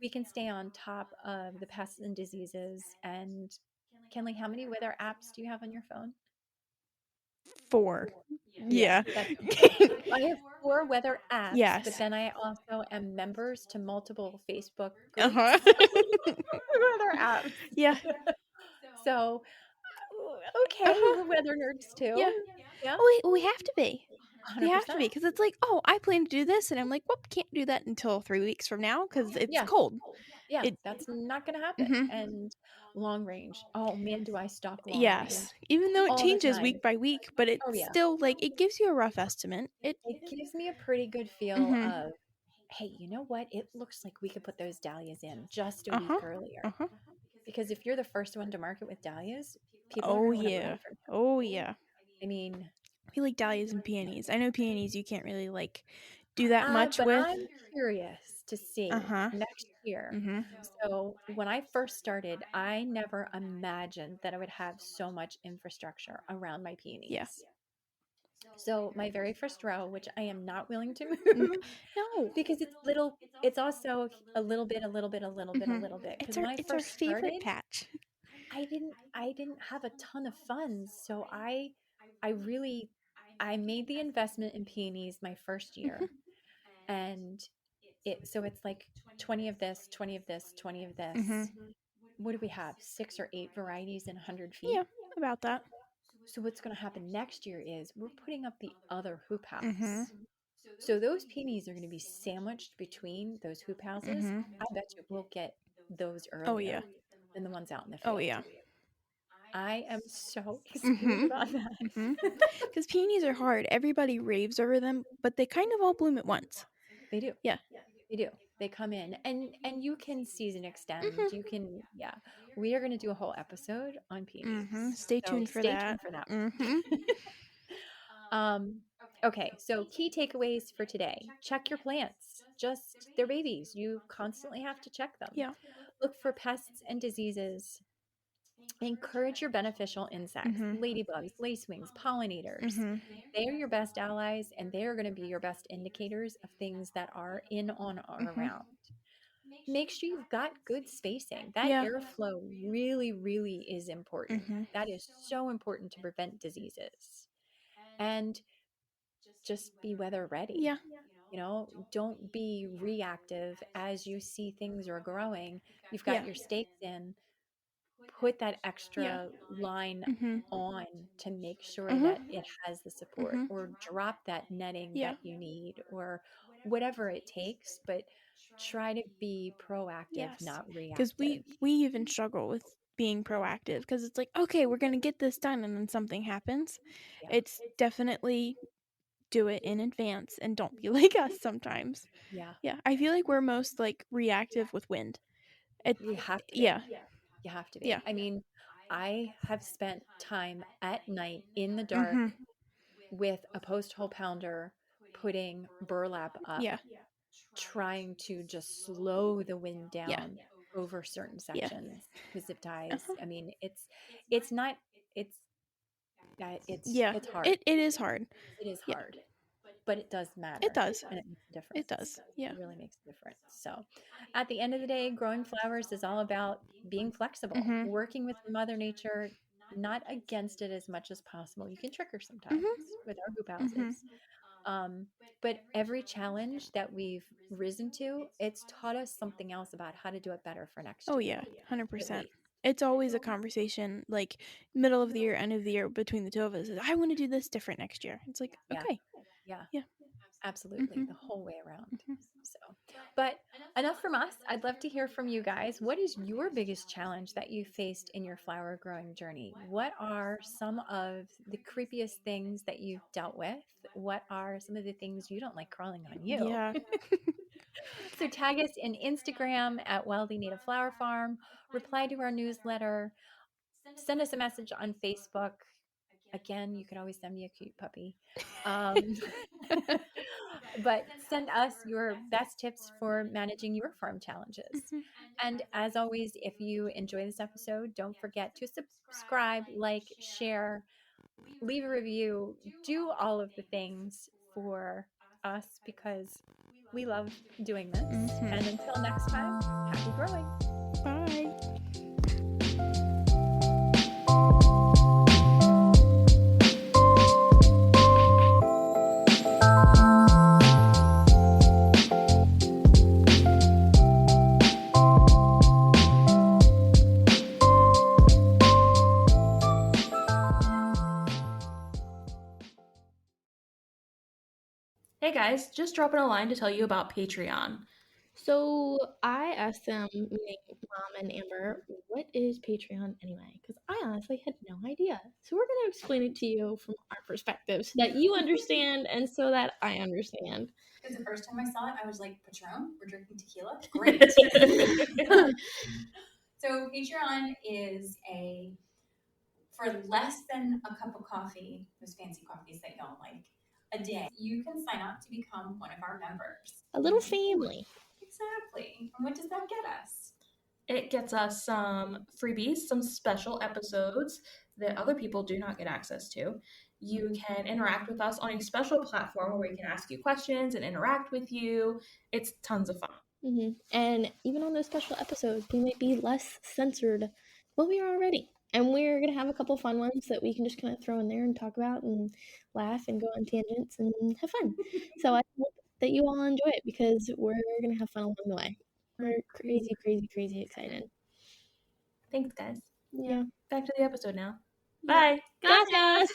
Speaker 2: we can stay on top of the pests and diseases. And Kenley, how many weather apps do you have on your phone?
Speaker 3: 4. Yeah.
Speaker 2: That's okay. I have 4 weather apps,
Speaker 3: Yes.
Speaker 2: but then I also am members to multiple Facebook groups.
Speaker 3: Uh-huh.
Speaker 2: Weather apps.
Speaker 3: Yeah.
Speaker 2: So, okay, we're weather nerds too.
Speaker 3: Yeah.
Speaker 2: Yeah.
Speaker 3: We have to be. We have to
Speaker 2: 100%.
Speaker 3: be, because it's like, oh, I plan to do this, and I'm like, well, can't do that until 3 weeks from now because it's
Speaker 2: Yeah.
Speaker 3: cold.
Speaker 2: Yeah,
Speaker 3: It-
Speaker 2: that's not going to happen.
Speaker 3: Mhm.
Speaker 2: And long range. Oh man, do I stalk long range?
Speaker 3: Yes, even though it
Speaker 2: All the
Speaker 3: changes
Speaker 2: time.
Speaker 3: week by week, but it's
Speaker 2: Oh yeah.
Speaker 3: still like it gives you a rough estimate.
Speaker 2: It gives me a pretty good feel
Speaker 3: Mhm.
Speaker 2: of, hey, you know what? It looks like we could put those dahlias in just a
Speaker 3: Uh-huh.
Speaker 2: week earlier.
Speaker 3: Uh-huh.
Speaker 2: Because if you're the first one to market with dahlias, people are
Speaker 3: Oh
Speaker 2: going to want to
Speaker 3: yeah.
Speaker 2: buy from you.
Speaker 3: Oh yeah.
Speaker 2: I mean,
Speaker 3: I feel like dahlias and peonies. I know peonies you can't really like do that much
Speaker 2: but
Speaker 3: with.
Speaker 2: I'm curious to see
Speaker 3: Uh-huh.
Speaker 2: next year.
Speaker 3: Mhm.
Speaker 2: So when I first started, I never imagined that I would have so much infrastructure around my peonies.
Speaker 3: Yeah.
Speaker 2: So my very first row, which I am not willing to
Speaker 3: Mm.
Speaker 2: move
Speaker 3: No.
Speaker 2: because it's also a little bit, a little bit, a little bit, a
Speaker 3: Mhm.
Speaker 2: little bit.
Speaker 3: It's
Speaker 2: Because
Speaker 3: our
Speaker 2: when I
Speaker 3: it's our
Speaker 2: first
Speaker 3: favorite
Speaker 2: started,
Speaker 3: patch.
Speaker 2: I didn't have a ton of funds. So I really I made the investment in peonies my first year. And it's like 20 of this, 20 of this, 20 of this.
Speaker 3: Mhm.
Speaker 2: What do we have? 6 or 8 varieties in 100 feet.
Speaker 3: Yeah, about that.
Speaker 2: So what's going to happen next year is we're putting up the other hoop house.
Speaker 3: Mhm.
Speaker 2: So those peonies are going to be sandwiched between those hoop houses.
Speaker 3: Mhm.
Speaker 2: I bet you we'll get those earlier
Speaker 3: Oh yeah.
Speaker 2: than the ones out in the field.
Speaker 3: Oh yeah.
Speaker 2: I am so excited
Speaker 3: Mhm.
Speaker 2: about that.
Speaker 3: Mhm. Because peonies are hard. Everybody raves over them, but they kind of all bloom at once.
Speaker 2: They do.
Speaker 3: Yeah.
Speaker 2: They do. They come in and you can season extend.
Speaker 3: Mhm.
Speaker 2: You can, yeah. We are going to do a whole episode on peonies.
Speaker 3: Mhm. Stay tuned for
Speaker 2: stay
Speaker 3: that.
Speaker 2: tuned for that.
Speaker 3: Mhm.
Speaker 2: Okay, so key takeaways for today. Check your plants. Just they're babies. You constantly have to check them.
Speaker 3: Yeah.
Speaker 2: Look for pests and diseases. Encourage your beneficial insects,
Speaker 3: Mhm.
Speaker 2: ladybugs, lacewings, pollinators.
Speaker 3: Mhm.
Speaker 2: They are your best allies and they are going to be your best indicators of things that are in, on, or
Speaker 3: Mhm.
Speaker 2: around. Make sure you've got good spacing. That
Speaker 3: Yeah.
Speaker 2: airflow really, really is important.
Speaker 3: Mhm.
Speaker 2: That is so important to prevent diseases. And just be weather ready.
Speaker 3: Yeah.
Speaker 2: You know, don't be reactive as you see things are growing. You've got
Speaker 3: Yeah.
Speaker 2: your stakes in, put that extra line
Speaker 3: Mhm.
Speaker 2: on to make sure
Speaker 3: Mhm.
Speaker 2: that it has the support,
Speaker 3: Mhm.
Speaker 2: or drop that netting
Speaker 3: Yeah.
Speaker 2: that you need, or whatever it takes, but try to be proactive,
Speaker 3: Yes.
Speaker 2: not
Speaker 3: Because
Speaker 2: reactive.
Speaker 3: we even struggle with being proactive, because it's like, okay, we're gonna get this done, and then something happens.
Speaker 2: Yeah.
Speaker 3: It's definitely do it in advance and don't be like us sometimes.
Speaker 2: Yeah.
Speaker 3: Yeah, I feel like we're most like reactive with wind.
Speaker 2: You have to be.
Speaker 3: Yeah.
Speaker 2: You have to be.
Speaker 3: Yeah.
Speaker 2: I mean, I have spent time at night in the dark
Speaker 3: Mhm.
Speaker 2: with a post hole pounder putting burlap up,
Speaker 3: Yeah.
Speaker 2: trying to just slow the wind down
Speaker 3: Yeah.
Speaker 2: over certain
Speaker 3: Yeah.
Speaker 2: sections with zip ties.
Speaker 3: Uh-huh.
Speaker 2: I mean, it's not it's
Speaker 3: Yeah.
Speaker 2: it's hard.
Speaker 3: It is hard.
Speaker 2: It is
Speaker 3: Yeah.
Speaker 2: hard, but it does matter.
Speaker 3: It does.
Speaker 2: And it makes a difference.
Speaker 3: It does. Yeah.
Speaker 2: It really makes a difference. So, at the end of the day, growing flowers is all about being flexible,
Speaker 3: Mhm.
Speaker 2: working with Mother Nature, not against it as much as possible. You can trick her sometimes with our hoop houses. But every challenge that we've risen to, it's taught us something else about how to do it better for next
Speaker 3: Oh
Speaker 2: year.
Speaker 3: yeah,
Speaker 2: At
Speaker 3: 100%.
Speaker 2: least.
Speaker 3: it's always a conversation, like middle of the year, end of the year, between the two of us. I want to do this different next year. It's like,
Speaker 2: Yeah.
Speaker 3: okay,
Speaker 2: Yeah.
Speaker 3: yeah,
Speaker 2: Absolutely.
Speaker 3: Mhm.
Speaker 2: The whole way around. So, but enough from us. I'd love to hear from you guys. What is your biggest challenge that you faced in your flower growing journey? What are some of the creepiest things that you've dealt with? What are some of the things you don't like crawling on you?
Speaker 3: yeah.
Speaker 2: So tag us in Instagram at Wildly Native Flower Farm, reply to our newsletter, send us a message on Facebook. Again, you could always send me a cute puppy. But send us your best tips for managing your farm challenges.
Speaker 3: Mhm.
Speaker 2: And as always, if you enjoy this episode, don't forget to subscribe, like, share, leave a review, do all of the things for us because we love doing this.
Speaker 3: Mhm.
Speaker 2: And until next time, happy growing.
Speaker 3: Bye.
Speaker 4: Hey guys, just dropping a line to tell you about Patreon.
Speaker 1: So I asked them, meaning Mom and Amber, what is Patreon anyway? Because I honestly had no idea. So we're going to explain it to you from our perspective so that you understand and so that I understand.
Speaker 2: Because the first time I saw it, I was like, Patron? We're drinking tequila? Great. So Patreon is for less than a cup of coffee, those fancy coffees that y'all like, a day, you can sign up to become one of our members.
Speaker 1: A little family.
Speaker 2: Exactly. And what does that get us?
Speaker 4: It gets us some freebies, some special episodes that other people do not get access to. You can interact with us on a special platform where we can ask you questions and interact with you. It's tons of fun.
Speaker 1: Mm-hmm. And even on those special episodes, we might be less censored than we are already. And we're going to have a couple fun ones that we can just kind of throw in there and talk about and laugh and go on tangents and have fun. So I hope that you all enjoy it because we're going to have fun along the way. We're crazy, crazy, crazy excited.
Speaker 4: Thanks, guys.
Speaker 1: Yeah.
Speaker 4: Back to the episode now.
Speaker 1: Yeah.
Speaker 4: Bye.
Speaker 1: Gracias.